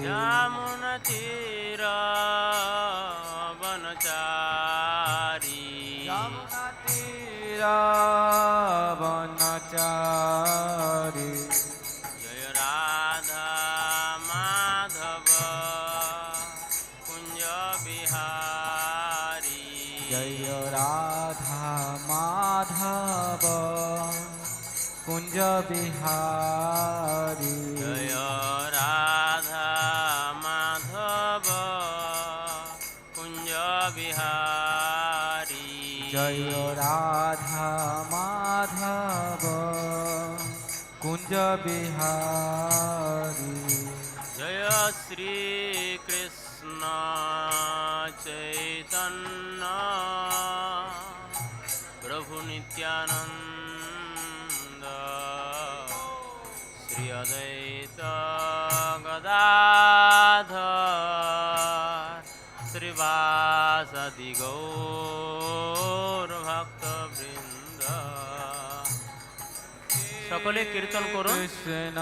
যমুনা তীর বনচারী যমুনা তীর বনচারী জয় রাধা মাধব কুঞ্জ বিহারী জয় রাধা মাধব কুঞ্জ বিহারী জয় রাধা মাধব কুঞ্জ বিহারী জয় রাধা মাধব কুঞ্জ বিহারী জয় শ্রী কৃষ্ণ চৈতন্য প্রভু নিত্যানন্দ শ্রী অদ্বৈত গদাধর শ্রীবাসাদি গৌর ভক্তবৃন্দ সকলে কীর্তন করুন। কৃষ্ণ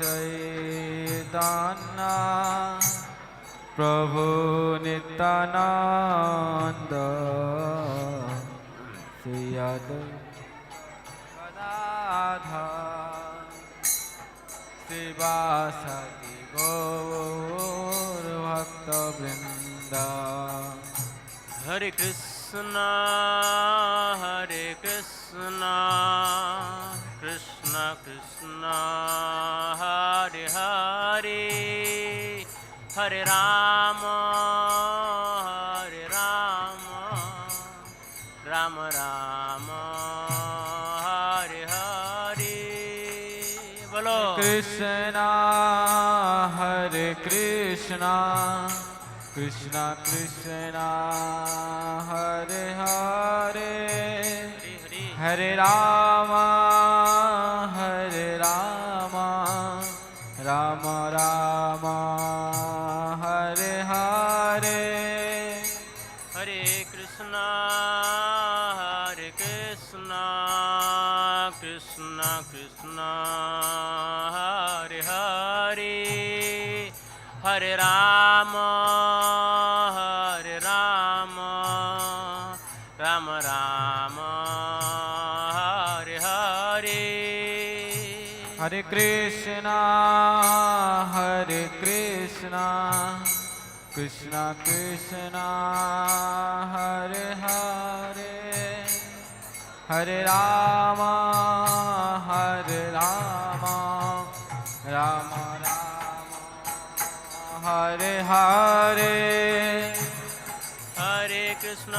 চৈতন্য প্রভু নিত্যানন্দ শ্রী গদাধর শ্রীবাসাদি গৌর ভক্তবৃন্দ। হরে কৃষ্ণ কৃষ্ণ কৃষ্ণ হরে হরে হরে রাম রাম রাম হরে হরে বলো কৃষ্ণ হরে কৃষ্ণ কৃষ্ণ কৃষ্ণ হরে হরে হরে রাম রাম রাম হরে হরে হরে কৃষ্ণ কৃষ্ণ কৃষ্ণ হরে হরে হরে রাম রাম রাম হরে হরে হরে কৃষ্ণ কৃষ্ণ কৃষ্ণ হরে হরে হরে রাম রাম রাম হরে হরে হরে কৃষ্ণ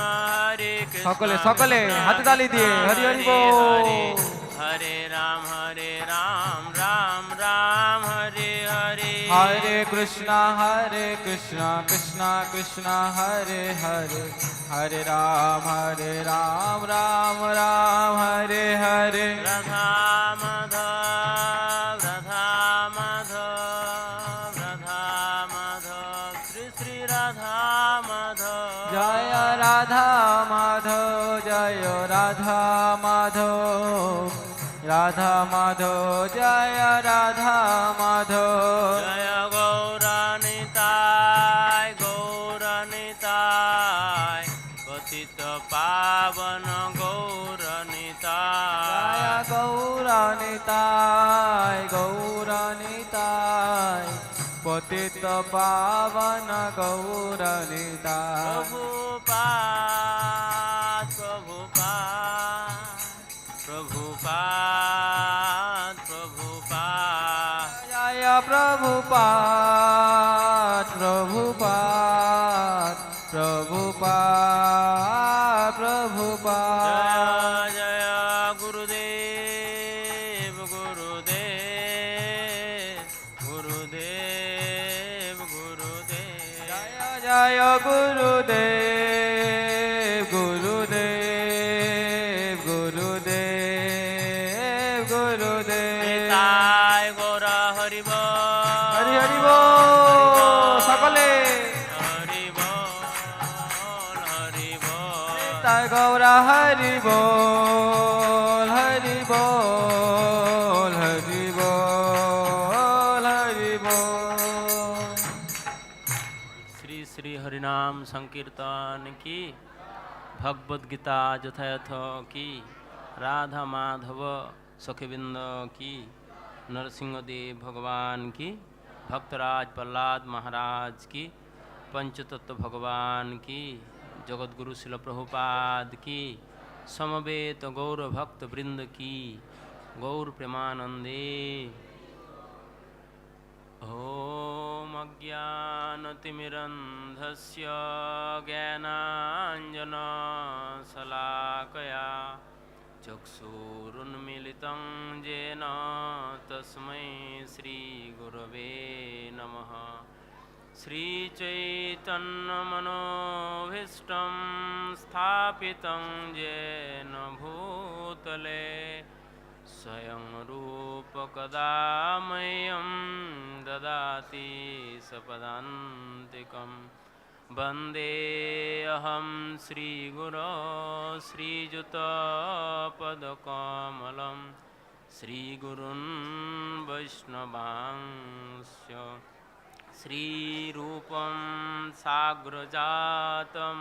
সকলে সকলে হাতে তালি দিয়ে হরি হরি বল। হরে রাম রাম রাম হরে হরে হরে কৃষ্ণ কৃষ্ণ কৃষ্ণ হরে হরে হরে রাম রাম রাম হরে হরে রাধা মাধব শ্রী শ্রী রাধা মাধব জয় রাধা মাধব জয় রাধা মাধব রাধা মাধব জয় রাধা মাধব জয় গৌরানিতায় পতিত পাবন গৌরানিতায় জয় গৌরানিতায় পতিত পাবন গৌরানিতায় প্রভুপাদ জয় প্রভুপাদ জয় গুরুদেব জয় গুরুদেব তাই গৌরা হরি বল হরি হরি বল সকলে হরি বল তাই গৌরা হরি বল হরি বল হরি বল हरिनाम संकीर्तन की, भगवद गीता यथायथ की, राधा माधव सखीबिंद की, नरसिंहदेव भगवान की, भक्तराज प्रहलाद महाराज की, पंचतत्व भगवान की, जगतगुरु शिल प्रभुपाद की, समवेत गौर भक्त वृंद की, गौर प्रेमानंदे। ॐ अज्ञानतिमिरन्धस्य ज्ञानाञ्जनशलाकया चक्षुरुन्मीलितं येन तस्मै श्रीगुरवे नमः। श्रीचैतन्यमनोभीष्टं स्थापितं येन भूतले स्वयं रूप कदा मह्यं ददाति सपदान्तिकं। वन्देऽहं श्रीगुरो श्रीयुतपदकमलं श्रीगुरुन् वैष्णवांश्च। श्रीरूपं साग्रजातं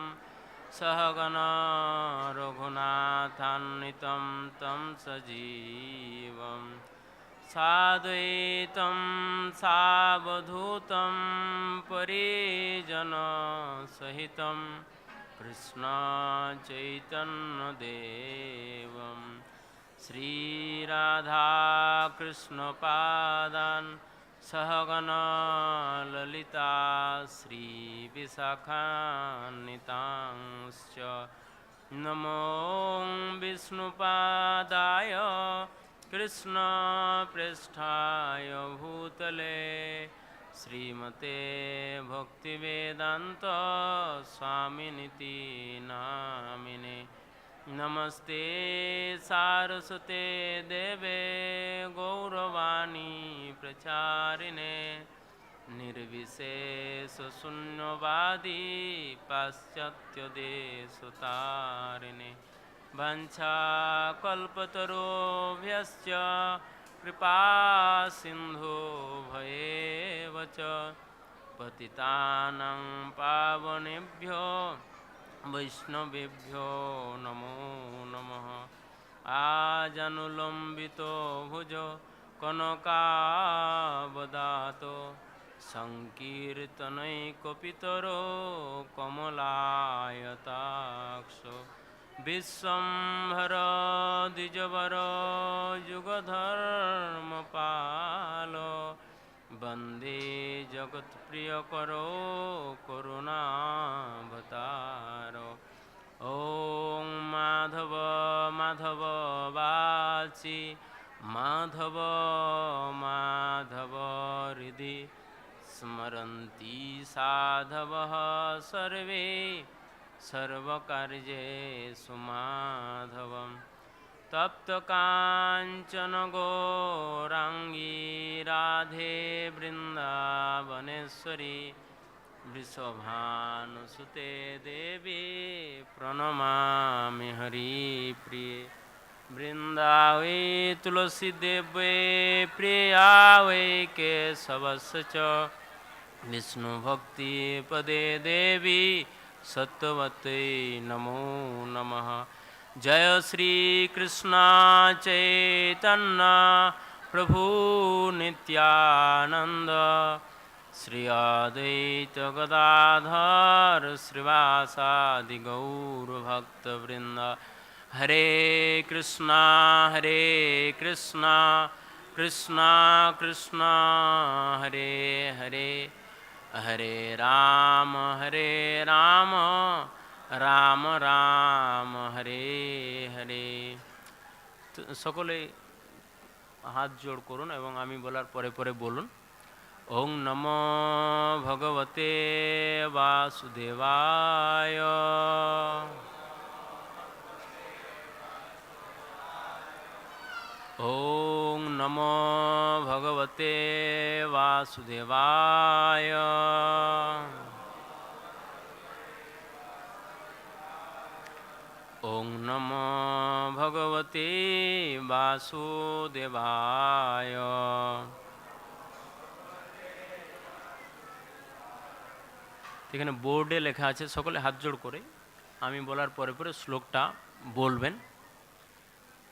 सहगना रघुनाथान्वितं तं सजीवं साद्वैतं सावधूतं परिजनसहितं कृष्णचैतन्यदेवं श्रीराधाकृष्णपादान् सहगना ललिता श्रीविशाखान्वितांश्च। नमो विष्णुपादाय कृष्णप्रेष्ठाय भूतले श्रीमते भक्तिवेदान्त स्वामिनिति नामिने। नमस्ते सारस्वते देवे गौरवाणी प्रचारिणे निर्विशेषशून्यवादी पाश्चात्यदेशतारिणे। वंशाकल्पतरुभ्यश्च कृपा सिन्धु भयेव च पतितानां पावनेभ्यो वैष्णवेभ्यो नमो नमः। आजानुलम्बितो भुजो कनकावदातो संकीर्तनैकपितरो कमलायताक्षो। विश्वम्भरो द्विजवरो युगधर्मपालो वन्दे जगत्प्रियकरो करुणावतारो। ॐ माधव माधव वाचि माधव माधव हृदि स्मरन्ति साधवः सर्वे सर्वकार्येषु माधवम्। तप्तकाञ्चन गौराङ्गी राधे वृन्दावनेश्वरी वृषभानुसुते देवी प्रणमामि हरिप्रिये। वृन्दावे तुलसी देवे प्रिया वै केशवस्य च विष्णुभक्ति पदे देवी सत्वते नमो नमः। जय श्री कृष्ण चैतन्य प्रभु नित्यानंद श्री अद्वैत गदाधर श्रीवासादि गौर भक्तवृंद। हरे कृष्णा कृष्णा कृष्णा हरे हरे हरे राम राम राम हरे हरे। सकले हाथ जोड़ करुन एवं आमी बोलार परे परे बोलुन। ओं नमो भगवते वासुदेवाय। ओं नमो भगवते वासुदेवाय। ओं नमो भगवते वासुदेवाय। এখানে বোর্ডে লেখা আছে, সকলে হাত জোড় করে আমি বলার পরে পরে শ্লোকটা বলবেন।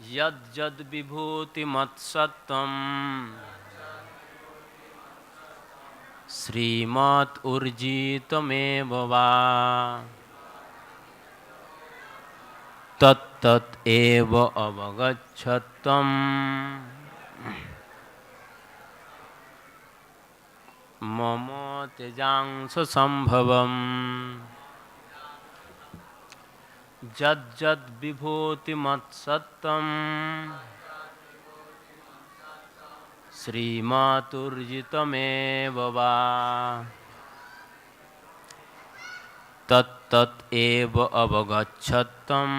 যদ যদ বিভূতি মৎসত্তম শ্রীমৎ উর্জিতমেব বা তত্তৎ এব অবগচ্ছত্বম মম তেজাংশ সম্ভবম যদ যদ বিভূতি মৎসত্তম শ্রীমাতুর্জিতমেব বা তত্তৎ এব অবগচ্ছত্বম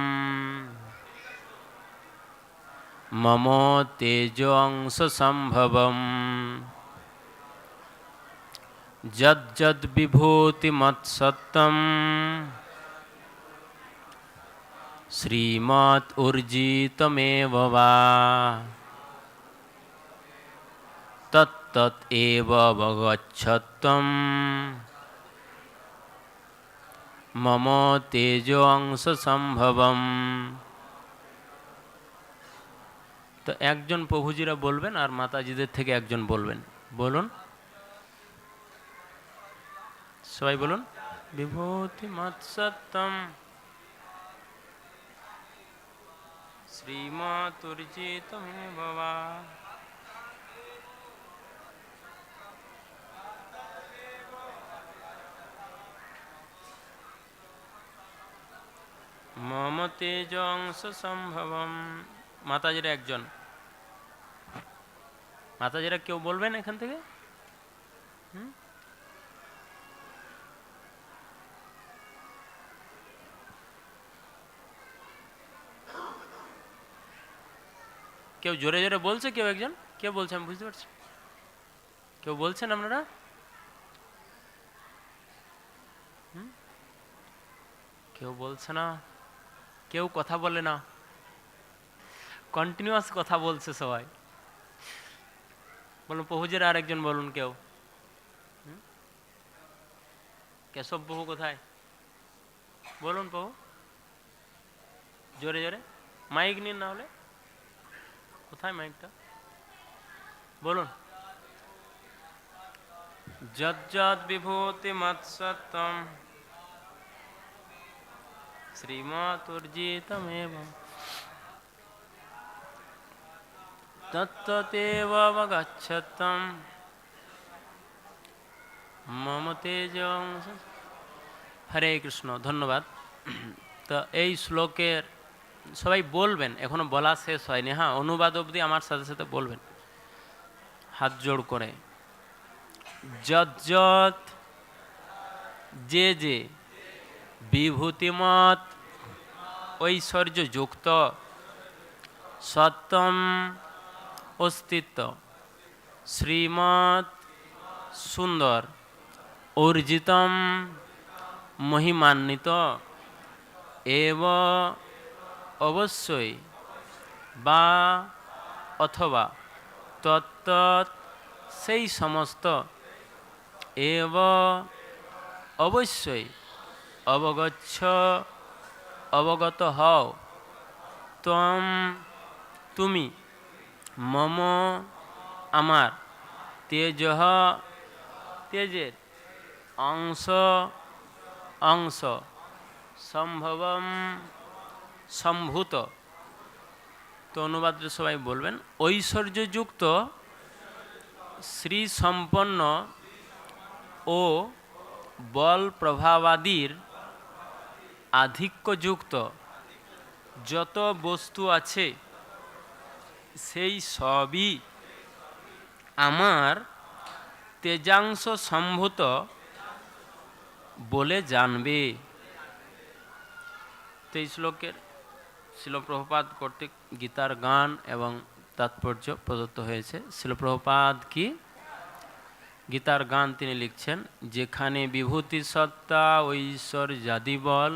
মম তেজংশ সম্ভবম যদ যদ বিভূতি মৎসত্তম শ্রীমৎ উর্জিতমেব বা তত্তৎ এব অবগচ্ছত্বম মম তেজংশ সম্ভবম। তো একজন প্রভুজিরা বলবেন আর মাতাজিদের থেকে একজন বলবেন। বলুন, সবাই বলুন। বিভূতি মৎসত্তম শ্রীমাতুর্জিতমেব বা মম তেজংশ সম্ভবম। মাতাজিরা একজন, মাতাজিরা কেউ বলবেন এখান থেকে? কেউ জোরে জোরে বলছে, কেউ একজন, কেউ বলছে আমি বুঝতে পারছি। কেউ বলছেন আপনারা? কেউ বলছে না, কেউ কথা বলে না, কন্টিনিউয়াস কথা বলছে সবাই। বলুন প্রভুজির আর একজন বলুন কেউ। কেশব প্রভু কোথায়? বলুন প্রভু, জোরে জোরে। মাইক নিন না হলে। কোথায় মাইকটা? বলুন। যদ যদ বিভূতি মৎসত্তম শ্রীমাতুর্জিতমেব তত্ততেব অবগচ্ছত্বম মম তেজংশ। হরে কৃষ্ণ, ধন্যবাদ। তো এই শ্লোকের সবাই বলবেন, এখনো বলা শেষ হয়নি। হ্যাঁ, অনুবাদ অবধি আমার সাথে সাথে বলবেন হাত জোড় করে। যৎ যৎ, যে যে, বিভূতিমত, ঐশ্বর্য যুক্ত, সত্যম, অস্তিত্ব, শ্রীমৎ, সুন্দর, অর্জিতম, মহিমান্বিত, এব, অবশ্যই, বা অথবা, তত্তৎ, সেই সমস্ত, এব, অবশ্যই, অবগচ্ছ, অবগত হও, ত্বম, তুমি, মম, আমার, তেজঃ, তেজের, অংশ, অংশ, সম্ভবম, সম্ভূত। তো অনুবাদে সবাই বলবেন ঐশ্বর্যযুক্ত, শ্রী সম্পন্ন ও বল প্রভাবাদির আধিক্যযুক্ত যত বস্তু আছে সেই সবই আমার তেজাংশ সম্ভূত বলে জানবে। তো এই শ্লোকের শিল প্রভুপাদ কর্তৃক গীতার গান এবং তাৎপর্য প্রদত্ত হয়েছে। শিল প্রভুপাদ কি গীতার গান তিনি লিখছেন, যেখানে বিভূতি সত্তা ঐশ্বর্যাদি বল,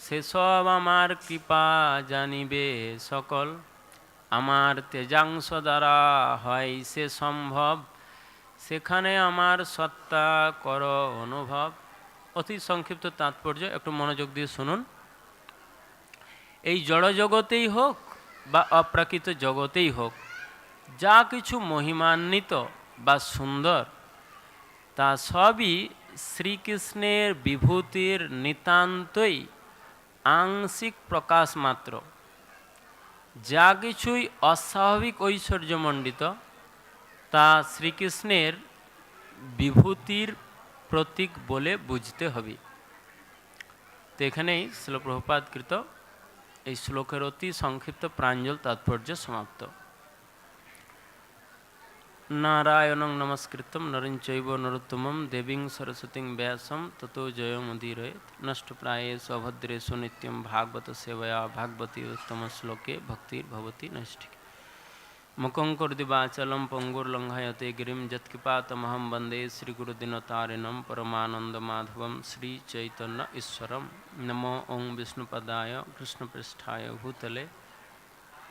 সেসব আমার কৃপা জানিবে সকল, আমার তেজাংশ দ্বারা হয় সে সম্ভব, সেখানে আমার সত্তা কর অনুভব, অতি সংক্ষিপ্ত তাৎপর্য, একটু মনোযোগ দিয়ে শুনুন। এই জড় জগতেই হোক বা অপ্রাকৃত জগতেই হোক, যা কিছু মহিমান্বিত বা সুন্দর, তা সবই শ্রীকৃষ্ণের বিভূতির নিতান্তই আংশিক প্রকাশ মাত্র। যা কিছুই অস্বাভাবিক ঐশ্বর্যমণ্ডিত, তা শ্রীকৃষ্ণের বিভূতির প্রতীক বলে বুঝতে হবে। তো এখানেই শ্রীল প্রভুপাদকৃত এই শ্লোকের অতি সংক্ষিপ্ত প্রাঞ্জল তাৎপর্য সমাপ্ত। নারায়ণং নমস্কৃত্যং নরং চৈব নরোত্তমং দেবীং সরস্বতীং ব্যাসং ততো জয়মুদীরয়েৎ। নষ্টপ্রায়েষু অভদ্রেষু নিত্যং ভাগবত সেবয়া ভাগবতী উত্তম শ্লোকে ভক্তির্ভবতি নৈষ্ঠিকী। মুখং কरोति वाचालं पंगुर्लंघयते गिरिं यत्कृपातमहं वन्दे श्रीगुरुदीनतारिणं परमानन्दमाधवं श्रीचैतन्य ईश्वरं। नमो ओं विष्णुपदाय कृष्णपृष्ठाय भूतले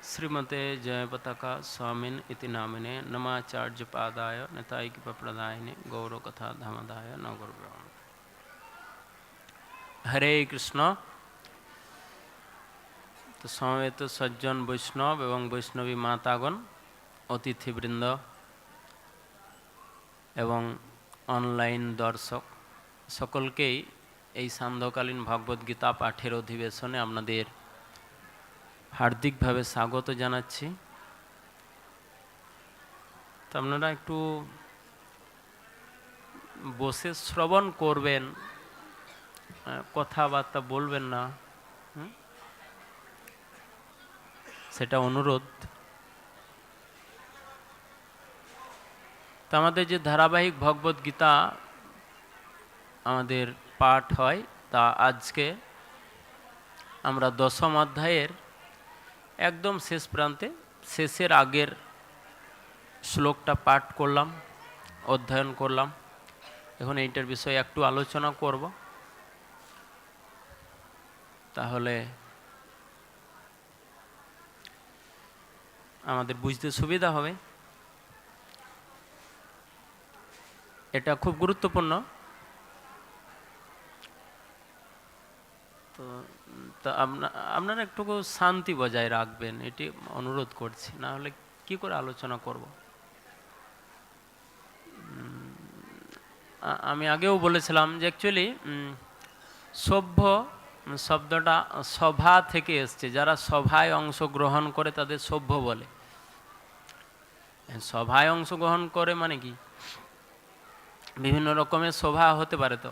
श्रीमते जयपताका स्वामिन् इति नामिने। नमाचार्यपादाय नितायिकप्रदायिने गौरकथा धामदाय नगरब्रह्म। हरे कृष्ण। तो समवेत सज्जन वैष्णव एवं वैष्णवी मातागण, अतिथिवृंद এবং অনলাইন দর্শক সকলকেই এই সান্ধ্যকালীন ভগবদ্গীতা পাঠের অধিবেশনে আপনাদের হার্দিকভাবে স্বাগত জানাচ্ছি। তো আপনারা একটু বসে শ্রবণ করবেন, কথাবার্তা বলবেন না, সেটা অনুরোধ। তো আমাদের যে ধারাবাহিক ভগবদ্গীতা আমাদের পাঠ হয়, তা আজকে আমরা 10ম অধ্যায়ের একদম শেষ প্রান্তে, শেষের আগের শ্লোকটা পাঠ করলাম, অধ্যয়ন করলাম। এখন এইটার বিষয়ে একটু আলোচনা করব, তাহলে আমাদের বুঝতে সুবিধা হবে। এটা খুব গুরুত্বপূর্ণ। তো আপনারা একটু শান্তি বজায় রাখবেন, এটি অনুরোধ করছি, না হলে কি করে আলোচনা করব। আমি আগেও বলেছিলাম যে অ্যাকচুয়ালি সভ্য শব্দটা সভা থেকে এসছে। যারা সভায় অংশগ্রহণ করে তাদের সভ্য বলে। সভায় অংশগ্রহণ করে মানে কি, বিভিন্ন রকমের সভা হতে পারে, তো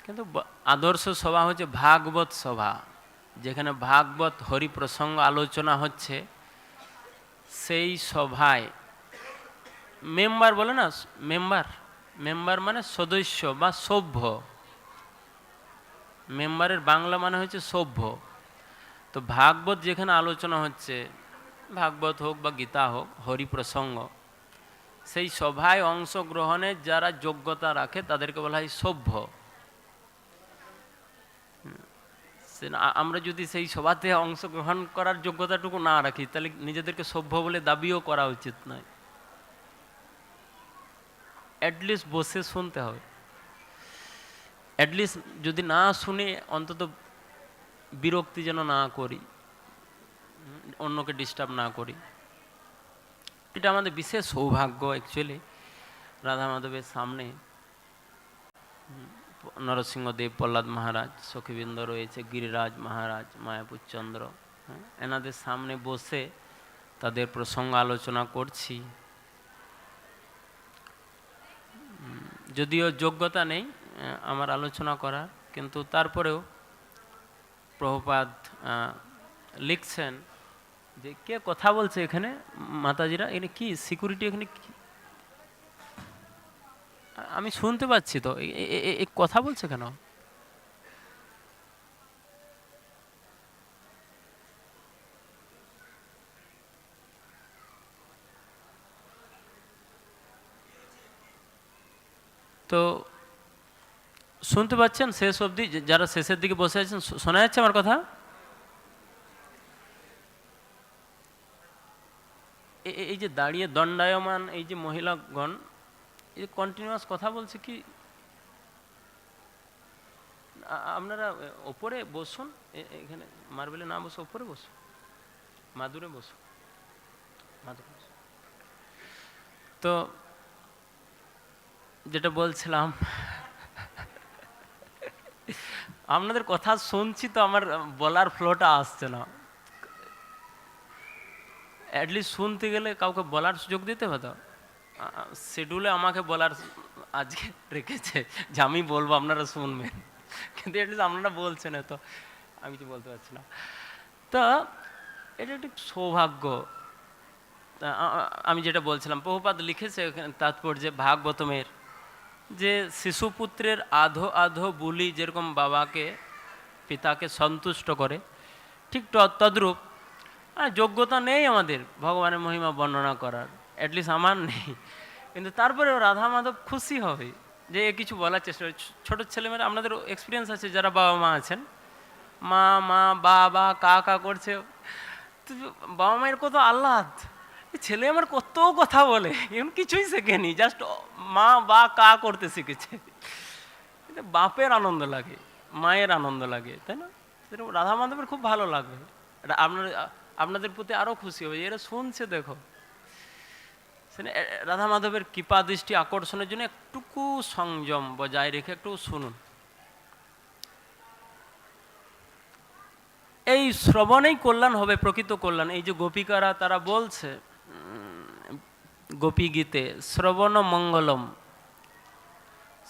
কিন্তু আদর্শ সভা হচ্ছে ভাগবত সভা, যেখানে ভাগবত হরি প্রসঙ্গ আলোচনা হচ্ছে। সেই সভায় মেম্বার বলে না, মেম্বার মানে সদস্য বা সভ্য। মেম্বারের বাংলা মানে হচ্ছে সভ্য। তো ভাগবত যেখানে আলোচনা হচ্ছে, ভাগবত হোক বা গীতা হোক, হরি প্রসঙ্গ, সেই সভায় অংশগ্রহণের যারা যোগ্যতা রাখে তাদেরকে বলা হয় সভ্য। আমরা যদি সেই সভাতে অংশগ্রহণ করার যোগ্যতাটুকু না রাখি, তাহলে নিজেদেরকে সভ্য বলে দাবিও করা উচিত নয়। অ্যাটলিস্ট বসে শুনতে হবে। অ্যাটলিস্ট যদি না শুনে অন্তত বিরক্তি যেন না করি, অন্যকে ডিস্টার্ব না করি। এটা আমাদের বিশেষ সৌভাগ্য। অ্যাকচুয়ালি রাধা মাধবের সামনে নরসিংহদেব, প্রহ্লাদ মহারাজ, সখীবৃন্দ রয়েছে, গিরিরাজ মহারাজ, মায়াপুরচন্দ্র, এনাদের সামনে বসে তাদের প্রসঙ্গ আলোচনা করছি। যদিও যোগ্যতা নেই আমার আলোচনা করার, কিন্তু তারপরেও প্রভুপাদ লিখছেন যে কে কথা বলছে এখানে, মাতাজিরা এখানে কি সিকিউরিটি, এখানে কি আমি শুনতে পাচ্ছি, তো কথা বলছে কেন? তো শুনতে পাচ্ছেন শেষ অবধি? যারা শেষের দিকে বসে আছেন শোনা যাচ্ছে আমার কথা? এই যে দাঁড়িয়ে দণ্ডায়মান এই যে মহিলাগণ, এই কন্টিনিউয়াস কথা বলছে কি, আপনারা ওপরে বসুন, এখানে মার্বেলে না বসে ওপরে বসুন, মাদুরে বসুন, মাদুরে বসুন। তো যেটা বলছিলাম, আপনাদের কথা শুনছি তো আমার বলার ফ্লোটা আসছে না। অ্যাটলিস্ট শুনতে গেলে কাউকে বলার সুযোগ দিতে হতো। শিডিউলে আমাকে বলার আজকে রেখেছে যে আমি বলবো, আপনারা শুনবেন, কিন্তু অ্যাটলিস্ট আপনারা বলছেন, তো আমি কিছু বলতে পারছি না। তো এটা একটি সৌভাগ্য। আমি যেটা বলছিলাম, প্রভুপাদ লিখেছে এখানে তাৎপর্যে ভাগবতমের, যে শিশুপুত্রের আধো আধো বুলি যেরকম বাবাকে পিতাকে সন্তুষ্ট করে, ঠিক তদ্রূপ যোগ্যতা নেই আমাদের ভগবানের মহিমা বর্ণনা করার, অ্যাটলিস্ট আমার নেই, কিন্তু তারপরেও রাধা মাধব খুশি হবে যে এ কিছু বলার চেষ্টা করে। ছোটো ছেলেমেয়েরা, আপনাদের এক্সপিরিয়েন্স আছে যারা বাবা মা আছেন, মা মা বা কা কা করছে, তো বাবা মায়ের কত আহ্লাদ, ছেলে আমার কত কথা বলে, এখন কিছুই শেখেনি, জাস্ট মা বা কা করতে শিখেছে। বাপের আনন্দ লাগে, মায়ের আনন্দ লাগে, তাই না? সেরকম রাধা মাধবের খুব ভালো লাগবে, এটা আপনাদের প্রতি আরও খুশি হবে, এরা শুনছে। দেখো, রাধা মাধবের কৃপা দৃষ্টি আকর্ষণের জন্য একটুকু সংযম বজায় রেখে একটু শুনুন। এই শ্রবণেই কল্যাণ হবে, প্রকৃত কল্যাণ। এই যে গোপিকারা তারা বলছে গোপী গীতে, শ্রবণ মঙ্গলম,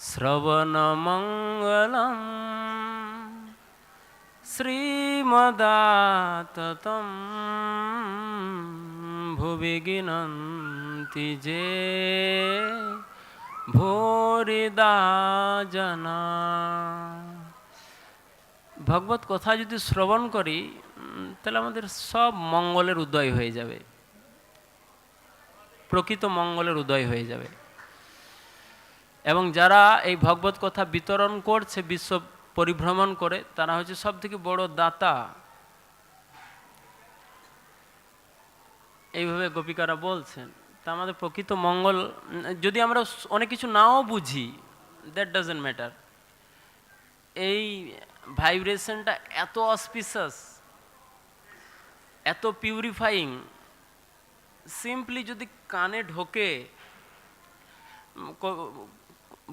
শ্রবণ মঙ্গলম শ্রীমদাততম ভুবি গিনন্তি যে ভূরিদা জনা। ভগবত কথা যদি শ্রবণ করি, তাহলে আমাদের সব মঙ্গলের উদয় হয়ে যাবে, প্রকৃত মঙ্গলের উদয় হয়ে যাবে। এবং যারা এই ভগবত কথা বিতরণ করছে বিশ্ব পরিভ্রমণ করে, তারা হচ্ছে সব থেকে বড় দাতা। এইভাবে গোপিকারা বলছেন। তা আমাদের প্রকৃত মঙ্গল, যদি আমরা অনেক কিছু নাও বুঝি, দ্যাট ডাজন্ট ম্যাটার। এই ভাইব্রেশনটা এত অসপিসাস, এত পিউরিফাইং, সিম্পলি যদি কানে ঢোকে,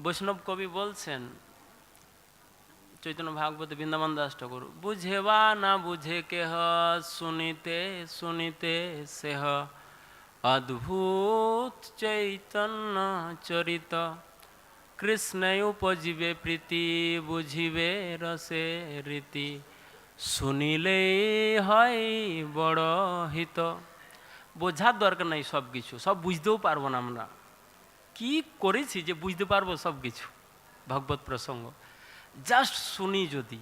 বৈষ্ণব কবি বলছেন চৈতন্য ভাগবত বৃন্দাবন দাস ঠাকুর, বুঝে বা না বুঝে কেহ, শুনিতে শুনিতে সেহ অদ্ভুত চৈতন্য চরিত, কৃষ্ণে উপজিবে প্রীতি, বুঝিবে রসে রীতি, শুনিলে হয় বড় হিত। বোঝার দরকার নাই সব কিছু, সব বুঝতেও পারবো না আমরা, কি করেছি যে বুঝতে পারবো সব কিছু ভগবত প্রসঙ্গ, জাস্ট শুনি, যদি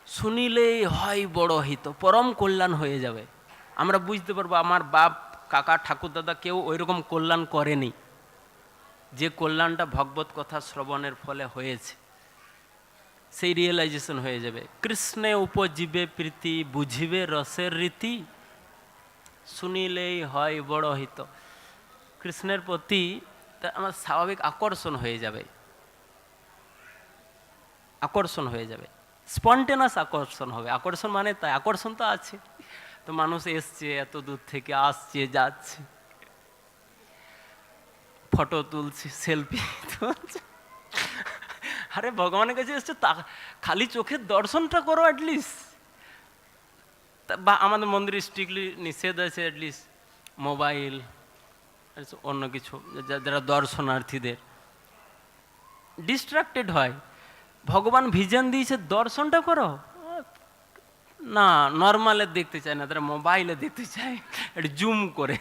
শুনিলেই হয় বড় হিত, পরম কল্যাণ হয়ে যাবে। আমরা বুঝতে পারবো আমার বাপ কাকা ঠাকুর দাদা কেউ ওইরকম কল্যাণ করেনি, যে কল্যাণটা ভগবত কথা শ্রবণের ফলে হয়েছে, সেই রিয়েলাইজেশন হয়ে যাবে। কৃষ্ণে উপজীবে প্রীতি, বুঝিবে রসের রীতি, শুনিলেই হয় বড় হিত। কৃষ্ণের প্রতি আমার স্বাভাবিক আকর্ষণ হয়ে যাবে, আকর্ষণ হয়ে যাবে, স্পন্টেনাস আকর্ষণ হবে। আকর্ষণ মানে তাই, আকর্ষণ তো আছে, তো মানুষ এসছে এত দূর থেকে, আসছে যাচ্ছে, ফটো তুলছে, সেলফি তুলছে, আরে ভগবানের কাছে এসছে, তা খালি চোখের দর্শনটা করো অ্যাটলিস্ট। বা আমাদের মন্দিরে স্ট্রিক্টলি নিষেধ আছে অ্যাটলিস্ট মোবাইল, অন্য কিছু, যারা দর্শনার্থীদের ডিস্ট্রাক্টেড হয়। ভগবান ভিজন দিয়েছে, দর্শনটা করো না, নর্মালে দেখতে চায় না, তারা মোবাইলে দেখতে চায় একটু জুম করে,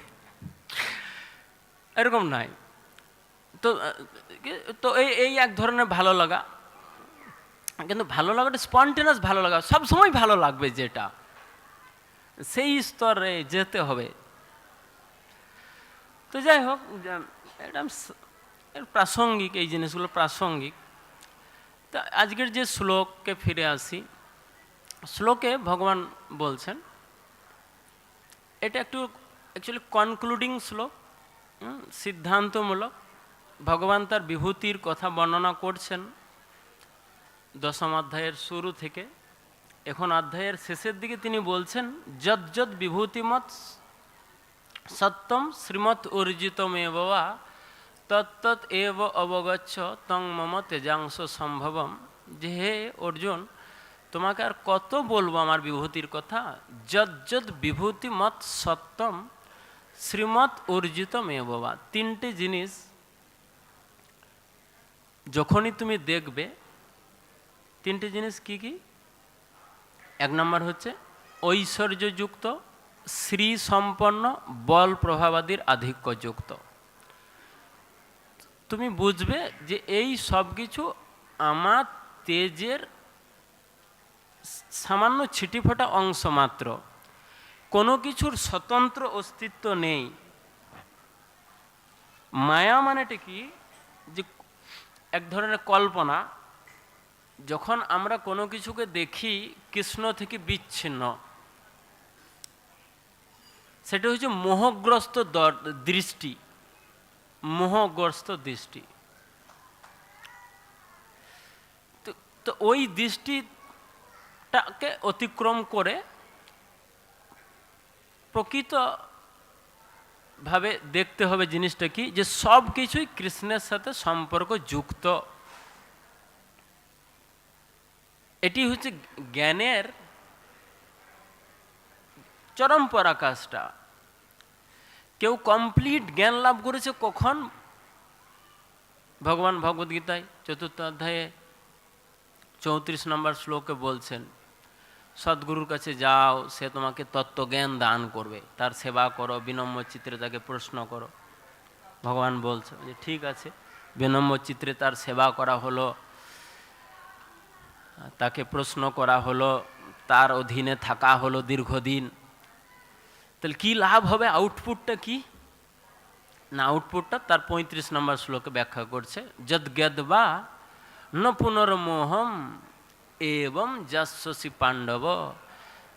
এরকম নাই। তো তো এই এক ধরনের ভালো লাগা, কিন্তু ভালো লাগাটা স্পন্টেনাস ভালো লাগা, সবসময় ভালো লাগবে, যেটা সেই স্তরে যেতে হবে। তো যাই হোক, এটা প্রাসঙ্গিক, এই জিনিসগুলো প্রাসঙ্গিক। তা আজকের যে শ্লোককে ফিরে আসি, শ্লোকে ভগবান বলছেন, এটা একটু অ্যাকচুয়ালি কনক্লুডিং শ্লোক, সিদ্ধান্তমূলক। ভগবান তার বিভূতির কথা বর্ণনা করছেন 10ম অধ্যায়ের শুরু থেকে। এখন অধ্যায়ের শেষের দিকে তিনি বলছেন, যদ যদ বিভূতিমৎ সত্যম শ্রীমৎ অর্জিতমেব বা তত্তৎ এব অবগচ্ছ তং মম তেজাংশ সম্ভবম। যে হে অর্জুন, তোমাকে আর কত বলবো আমার বিভূতির কথা। যদ যদ বিভূতিমৎ সত্যম শ্রীমৎ অর্জিতমেব বা, তিনটে জিনিস যখনই তুমি দেখবে, তিনটে জিনিস কি কি? এক নম্বর হচ্ছে ঐশ্বর্যযুক্ত, শ্রী সম্পন্ন, বল প্রভাবাদীর আধিক্যযুক্ত। তুমি বুঝবে যে এই সব কিছু আমার তেজের সামান্য ছিটিফোঁটা অংশ মাত্র, কোনো কিছুর স্বতন্ত্র অস্তিত্ব নেই। মায়া মানেটা কি? যে এক ধরনের কল্পনা, যখন আমরা কোনো কিছুকে দেখি কৃষ্ণ থেকে বিচ্ছিন্ন, সেটা হচ্ছে মোহগ্রস্ত দৃষ্টি, মোহগ্রস্ত দৃষ্টি। তো ওই দৃষ্টিটাকে অতিক্রম করে প্রকৃতভাবে দেখতে হবে জিনিসটা কি, যে সব কিছুই কৃষ্ণের সাথে সম্পর্ক যুক্ত। এটি হচ্ছে জ্ঞানের চরম পরাকাষ্ঠা। কেউ কমপ্লিট জ্ঞান লাভ করেছে কখন? ভগবান ভগবদ্গীতায় 4th অধ্যায়ে 34 নম্বর শ্লোকে বলছেন, সদ্গুরুর কাছে যাও, সে তোমাকে তত্ত্বজ্ঞান দান করবে, তার সেবা করো, বিনম্র চিত্রে তাকে প্রশ্ন করো। ভগবান বলছে যে ঠিক আছে, বিনম্র চিত্রে তার সেবা করা হলো, তাকে প্রশ্ন করা হলো, তার অধীনে থাকা হলো দীর্ঘদিন। তাহলে কি লাভ হবে? আউটপুটটা কি না? আউটপুটটা তার 35 নম্বর শ্লোকে ব্যাখ্যা করছে, যদ জ্ঞাদবা ন পুনর্মোহম এবং যশসি পাণ্ডব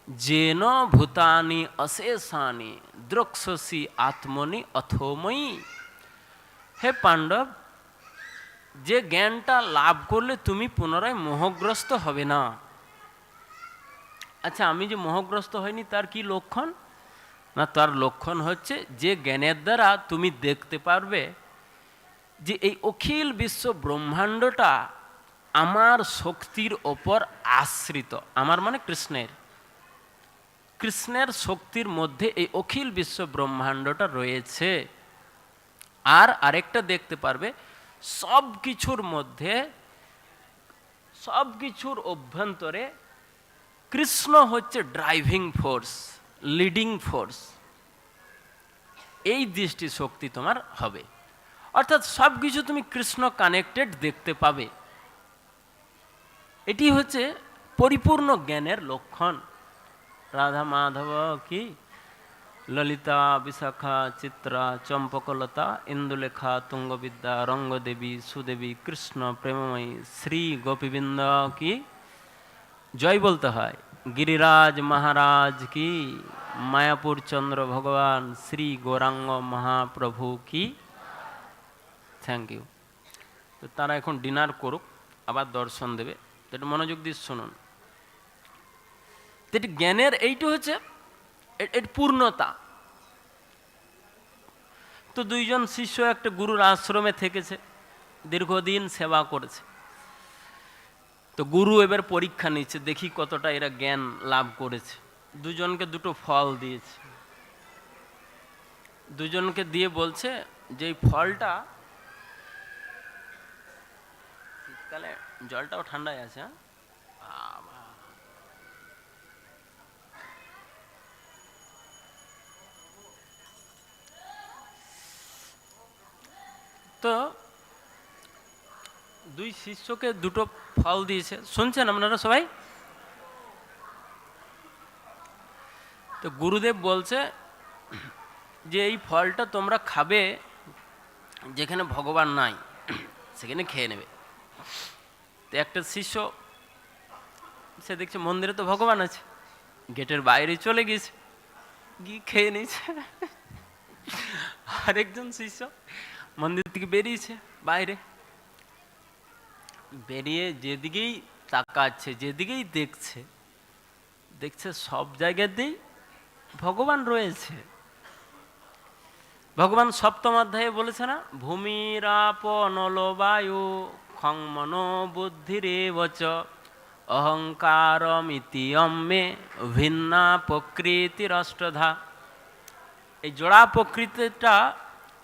যেন ভূতানি অশেষানি দ্রক্ষসি আত্মনি অথময়ী। হে পাণ্ডব, যে জ্ঞানটা লাভ করলে তুমি পুনরায় মোহগ্রস্ত হবে না। আচ্ছা, আমি যে মোহগ্রস্ত হইনি তার কি লক্ষণ? না, তার লক্ষণ হচ্ছে যে জ্ঞানের দ্বারা তুমি দেখতে পারবে যে এই অখিল বিশ্ব ব্রহ্মাণ্ডটা আমার শক্তির ওপর আশ্রিত। আমার মানে কৃষ্ণের, কৃষ্ণের শক্তির মধ্যে এই অখিল বিশ্ব ব্রহ্মাণ্ডটা রয়েছে। আর আরেকটা দেখতে পারবে, সব কিছুর মধ্যে, সব কিছুর অভ্যন্তরে কৃষ্ণ হচ্ছে ড্রাইভিং ফোর্স, লিডিং ফোর্স। এই দৃষ্টি শক্তি তোমার হবে, অর্থাৎ সব কিছু তুমি কৃষ্ণ কানেক্টেড দেখতে পাবে। এটি হচ্ছে পরিপূর্ণ জ্ঞানের লক্ষণ। রাধা মাধব কি, ললিতা বিশাখা চিত্রা চম্পকলতা ইন্দুলেখা তুঙ্গবিদ্যা রঙ্গদেবী সুদেবী কৃষ্ণ প্রেমময়ী শ্রী গোপীবৃন্দ কি জয় বলতে হয়। গিরিরাজ মহারাজ কি, মায়াপুর চন্দ্র ভগবান শ্রী গৌরাঙ্গ মহাপ্রভু কি। Thank you. তো তারা এখন ডিনার করুক, আবার দর্শন দেবে, একটু মনোযোগ দিয়ে শুনুন। এটি জ্ঞানের, এইটা হচ্ছে এর পূর্ণতা। তো দুইজন শিষ্য একটা গুরুর আশ্রমে থেকেছে, দীর্ঘদিন সেবা করেছে। তো গুরু এবার পরীক্ষা নিচ্ছে, দেখি কতটা এরা জ্ঞান লাভ করেছে। দুজনকে দুটো ফল দিয়েছে, দুজনকে দিয়ে বলছে যে এই ফলটা, শীতকালে জলটাও ঠান্ডায় আছে, হ্যাঁ, তো দুই শিষ্যকে দুটো ফল দিয়েছে, শুনছেন আপনারা সবাই? তো গুরুদেব বলছে যে এই ফলটা তোমরা খাবে, যেখানে ভগবান নাই সেখানে খেয়ে নেবে। তো একটা শিষ্য, সে দেখছে মন্দিরে তো ভগবান আছে, গেটের বাইরে চলে গেছে, গিয়ে খেয়ে নিয়েছে। আরেকজন শিষ্য মন্দির থেকে বেরিয়েছে বাইরে, বেরিয়ে যেদিকেই তাকাচ্ছে, যেদিকেই দেখছে, দেখছে সব জায়গাতেই ভগবান রয়েছে। ভগবান সপ্তম অধ্যায়ে বলেছে না, ভূমিরাপ নল বায়ু খং মনো বুদ্ধিরেবচ অহংকারমিতি অম্মে ভিন্না প্রকৃতির অষ্টধা। এই জোড়া প্রকৃতিটা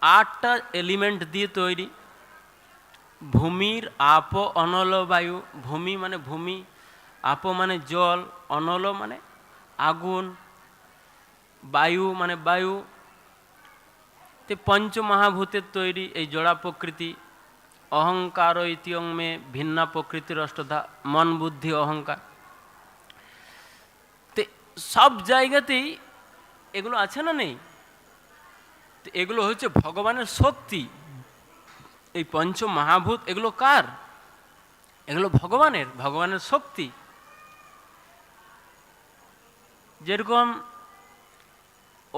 8টা এলিমেন্ট দিয়ে তৈরি। ভূমির আপ অনল বায়ু, ভূমি মানে ভূমি, আপ মানে জল, অনল মানে আগুন, বায়ু মানে বায়ু। তে পঞ্চমহাভূতের তৈরি এই জোড়া প্রকৃতি। অহংকার ইতিয়ংমে ভিন্না প্রকৃতির অষ্টধা, মন বুদ্ধি অহংকার। তে সব জায়গাতেই এগুলো আছে না নেই? তো এগুলো হচ্ছে ভগবানের শক্তি। এই পঞ্চমহাভূত এগুলো কার? এগুলো ভগবানের, ভগবানের শক্তি। যেরকম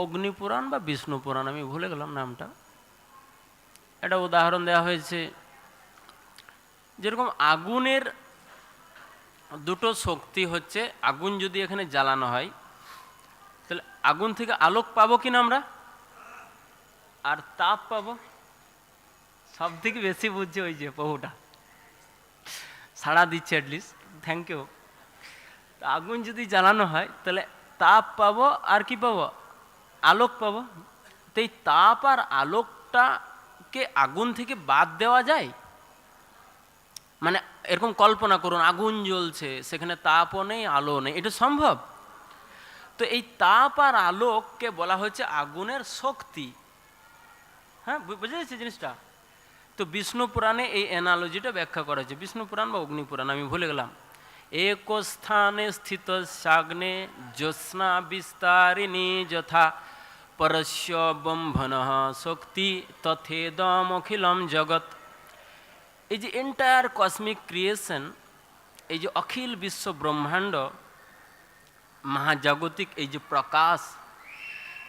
অগ্নিপুরাণ বা বিষ্ণু পুরাণ, আমি ভুলে গেলাম নামটা, একটা উদাহরণ দেওয়া হয়েছে। যেরকম আগুনের দুটো শক্তি হচ্ছে, আগুন যদি এখানে জ্বালানো হয় তাহলে আগুন থেকে আলোক পাবো কিনা আমরা, আর তাপ পাবো। সব থেকে বেশি বুঝছে ওই যে বহুটা, সাড়া দিচ্ছে অ্যাটলিস্ট, থ্যাংক ইউ। আগুন যদি জ্বালানো হয় তাহলে তাপ পাবো, আর কি পাবো, আলোক পাবো। তো এই তাপ আর আলোকটাকে আগুন থেকে বাদ দেওয়া যায়? মানে এরকম কল্পনা করুন, আগুন জ্বলছে, সেখানে তাপও নেই আলো নেই, এটা সম্ভব? তো এই তাপ আর আলোককে বলা হচ্ছে আগুনের শক্তি। হ্যাঁ, বুঝে যাচ্ছে জিনিসটা? তো বিষ্ণু পুরাণে এই অ্যানালজিটা ব্যাখ্যা করা হয়েছে, বিষ্ণু পুরাণ বা অগ্নিপুরাণ, আমি ভুলে গেলাম। এক স্থানে স্থিত সাগ্নে জ্যোৎস্না বিস্তারিণী যথা পরস্য বম্ভন শক্তি তথেদম অখিলম জগৎ। এই যে এন্টায়ার কসমিক ক্রিয়েশন, এই যে অখিল বিশ্ব ব্রহ্মাণ্ড, মহাজাগতিক এই যে প্রকাশ,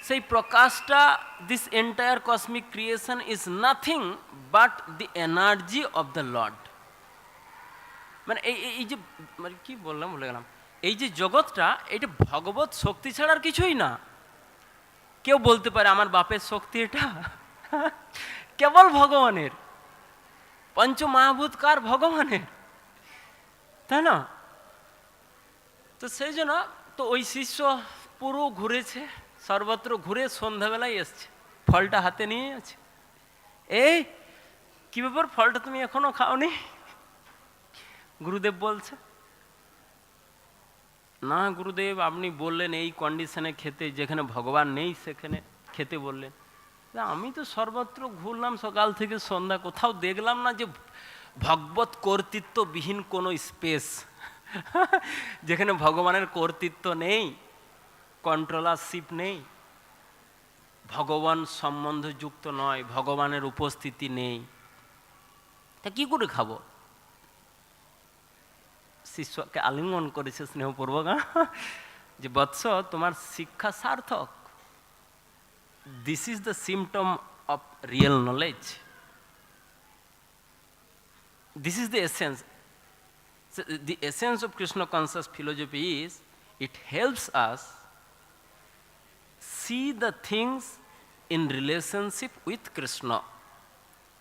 সেই প্রকাশটা, this entire cosmic creation is nothing but the energy of the lord. মানে এই যে, মানে কি বললাম ভুলে গেলাম, এই যে জগৎটা, এটা ভগবত শক্তি ছাড়া আর কিছুই না। কেউ বলতে পারে আমার বাপের শক্তি এটা? কেবল ভগবানের। পঞ্চমহাভূত কার? ভগবানের, তাই না? তো সেই জন্য তো ওই শিষ্য পুরো ঘুরেছে, সর্বত্র ঘুরে সন্ধ্যাবেলায় এসছে, ফলটা হাতে নিয়ে আছে। এই কি ব্যাপার, ফলটা তুমি এখনো খাওনি? গুরুদেব বলছে, না গুরুদেব আপনি বললেন এই কন্ডিশনে খেতে, যেখানে ভগবান নেই সেখানে খেতে বললেন। আমি তো সর্বত্র ঘুরলাম সকাল থেকে সন্ধ্যা, কোথাও দেখলাম না যে ভগবত কর্তৃত্ববিহীন কোনো স্পেস, যেখানে ভগবানের কর্তৃত্ব নেই, কন্ট্রোলারশিপ নেই, ভগবান সম্বন্ধযুক্ত নয়, ভগবানের উপস্থিতি নেই। তা কি করে খাবো? শিষ্যকে আলিঙ্গন করেছে স্নেহপূর্বক, যে বৎস তোমার শিক্ষা সার্থক, this is the symptom of real knowledge, this is the essence. The essence of Krishna conscious philosophy is it helps us see the things in relationship with Krishna.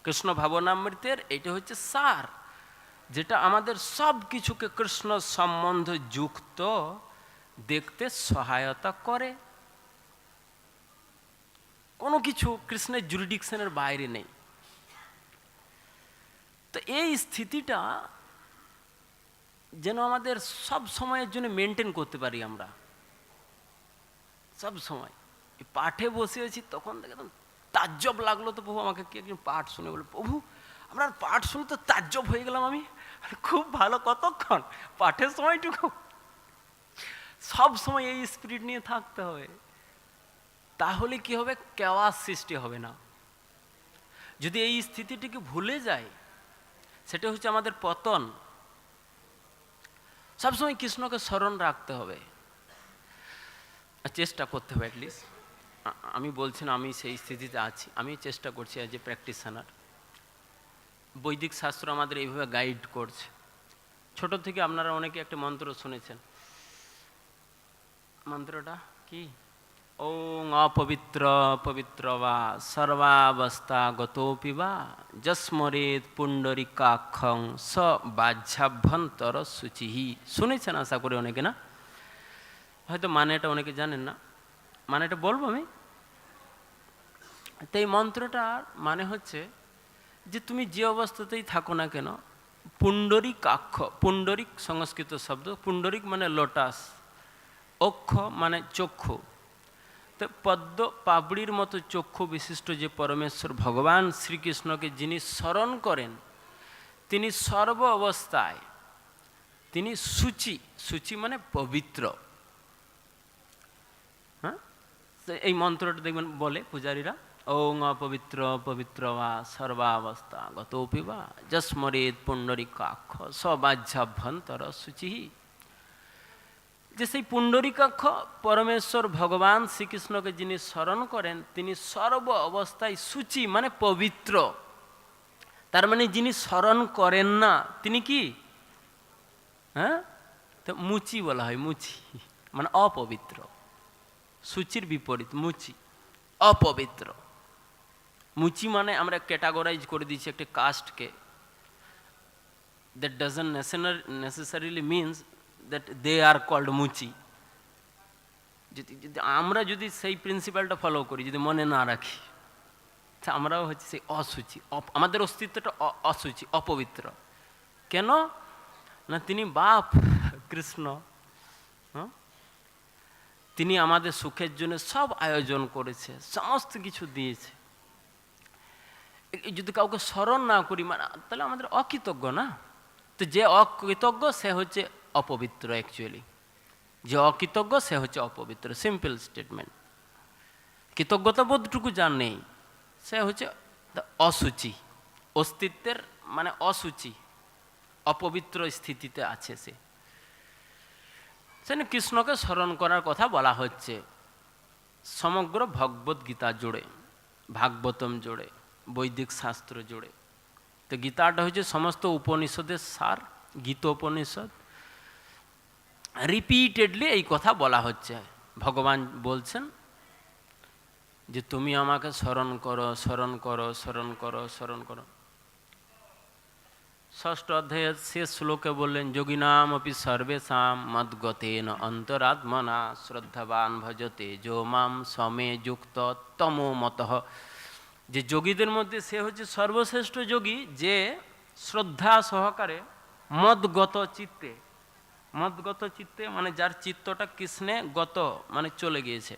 Krishna ভাবনামৃতের এটা হচ্ছে সার, যেটা আমাদের সব কিছুকে কৃষ্ণ সম্বন্ধ যুক্ত দেখতে সহায়তা করে। কোনো কিছু কৃষ্ণের জুরিডিকশনের বাইরে নেই। তো এই স্থিতিটা যেন আমাদের সব সময়ের জন্য মেনটেন করতে পারি আমরা, সব সময়। এই পাঠে বসে আছি, তখন একদম তাজ্জব লাগলো তো প্রভু, আমাকে কি একজন পাঠ শুনে বলে, প্রভু আপনার পাঠ শুনে তো তাজ্জব হয়ে গেলাম আমি, খুব ভালো, কতক্ষণ পাঠের সময়টুকু। সব সময় এই স্পিরিট নিয়ে থাকতে হবে, তাহলে কি হবে, কেওয়াস সৃষ্টি হবে না। যদি এই স্থিতিটিকে ভুলে যায়, সেটা হচ্ছে আমাদের পতন। সবসময় কৃষ্ণকে স্মরণ রাখতে হবে, চেষ্টা করতে হবে অ্যাটলিস্ট। আমি বলছি না আমি সেই স্থিতিতে আছি, আমি চেষ্টা করছি অ্যাজ এ প্র্যাকটিশনার। বৈদিক শাস্ত্র আমাদের এইভাবে গাইড করছে। ছোট থেকে আপনারা অনেকে একটা মন্ত্র শুনেছেন, মন্ত্রটা কি? ওং অপবিত্র পবিত্র বা সর্বাবস্থা গতোপি বা যস্মরেত পুণ্ডরিকাক্ষং স বাহ্যাভ্যন্তর শুচিহি। শুনেছেন আশা করি অনেকে, না? হয়তো মানেটা অনেকে জানেন না, মানেটা বলবো আমি। তো এই মন্ত্রটার মানে হচ্ছে যে তুমি যে অবস্থাতেই থাকো না কেন, পুণ্ডরিকাক্ষ, পুণ্ডরিক সংস্কৃত শব্দ, পুণ্ডরিক মানে লোটাস, অক্ষ মানে চক্ষু। তো পদ্ম পাবড়ির মতো চক্ষু বিশিষ্ট যে পরমেশ্বর ভগবান শ্রীকৃষ্ণকে যিনি স্মরণ করেন, তিনি সর্ব অবস্থায় তিনি সূচি, সূচি মানে পবিত্র। হ্যাঁ, তো এই মন্ত্রটা দেখবেন বলে পূজারীরা, ওং অপবিত্র পবিত্র বা সর্বাবস্থা গতোপি বা যস্মরেত পুণ্ডরিকাক্ষ সবাহ্যাভ্যন্তর শুচি। যে সেই পুণ্ডরিকাক্ষ পরমেশ্বর ভগবান শ্রীকৃষ্ণকে যিনি স্মরণ করেন, তিনি সর্ব অবস্থায় সূচি মানে পবিত্র। তার মানে যিনি স্মরণ করেন না তিনি কি? হ্যাঁ, তো মুচি বলা হয়, মুচি মানে অপবিত্র। সূচির বিপরীত মুচি, অপবিত্র। মুচি মানে আমরা ক্যাটাগরাইজ করে দিয়েছি একটা কাস্টকে। That doesn't necessarily means that they are called muchi. যদি আমরা যদি সেই প্রিন্সিপালটা ফলো করি, যদি মনে না রাখি, তা আমরাও হচ্ছে সেই অসুচি, আমাদের অস্তিত্বটা অসুচি, অপবিত্র। কেন না? তিনি বাপ কৃষ্ণ, তিনি আমাদের সুখের জন্য সব আয়োজন করেছে, সমস্ত কিছু দিয়েছে। যদি কাউকে স্মরণ না করি মানে তাহলে আমাদের অকৃতজ্ঞ না? তো যে অকৃতজ্ঞ সে হচ্ছে অপবিত্র। অ্যাকচুয়ালি যে অকৃতজ্ঞ সে হচ্ছে অপবিত্র, সিম্পল স্টেটমেন্ট। কৃতজ্ঞতা বোধটুকু যার নেই সে হচ্ছে অসুচি, অস্তিত্বের মানে অসুচি, অপবিত্র স্থিতিতে আছে সে। সেখানে কৃষ্ণকে স্মরণ করার কথা বলা হচ্ছে সমগ্র ভগবদ্ গীতা জুড়ে, ভাগবতম জুড়ে, বৈদিক শাস্ত্র জুড়ে। তো গীতাটা হচ্ছে সমস্ত উপনিষদের সার, গীতোপনিষদ। রিপিটেডলি এই কথা বলা হচ্ছে। ভগবান বলছেন যে তুমি আমাকে স্মরণ করো, স্মরণ করো, স্মরণ করো, স্মরণ করো। ষষ্ঠ অধ্যায়ের শেষ শ্লোকে বললেন যোগিনাম অপি সর্বেষাং মদ্গতেন অন্তরাত্মনা শ্রদ্ধাবান ভজতে যো মাম সমে যুক্ত তমো মতঃ। যে যোগীদের মধ্যে সে হচ্ছে সর্বশ্রেষ্ঠ যোগী, যে শ্রদ্ধা সহকারে মদগত চিত্তে, মদগত চিত্তে মানে যার চিত্তটা কৃষ্ণে গত মানে চলে গিয়েছে,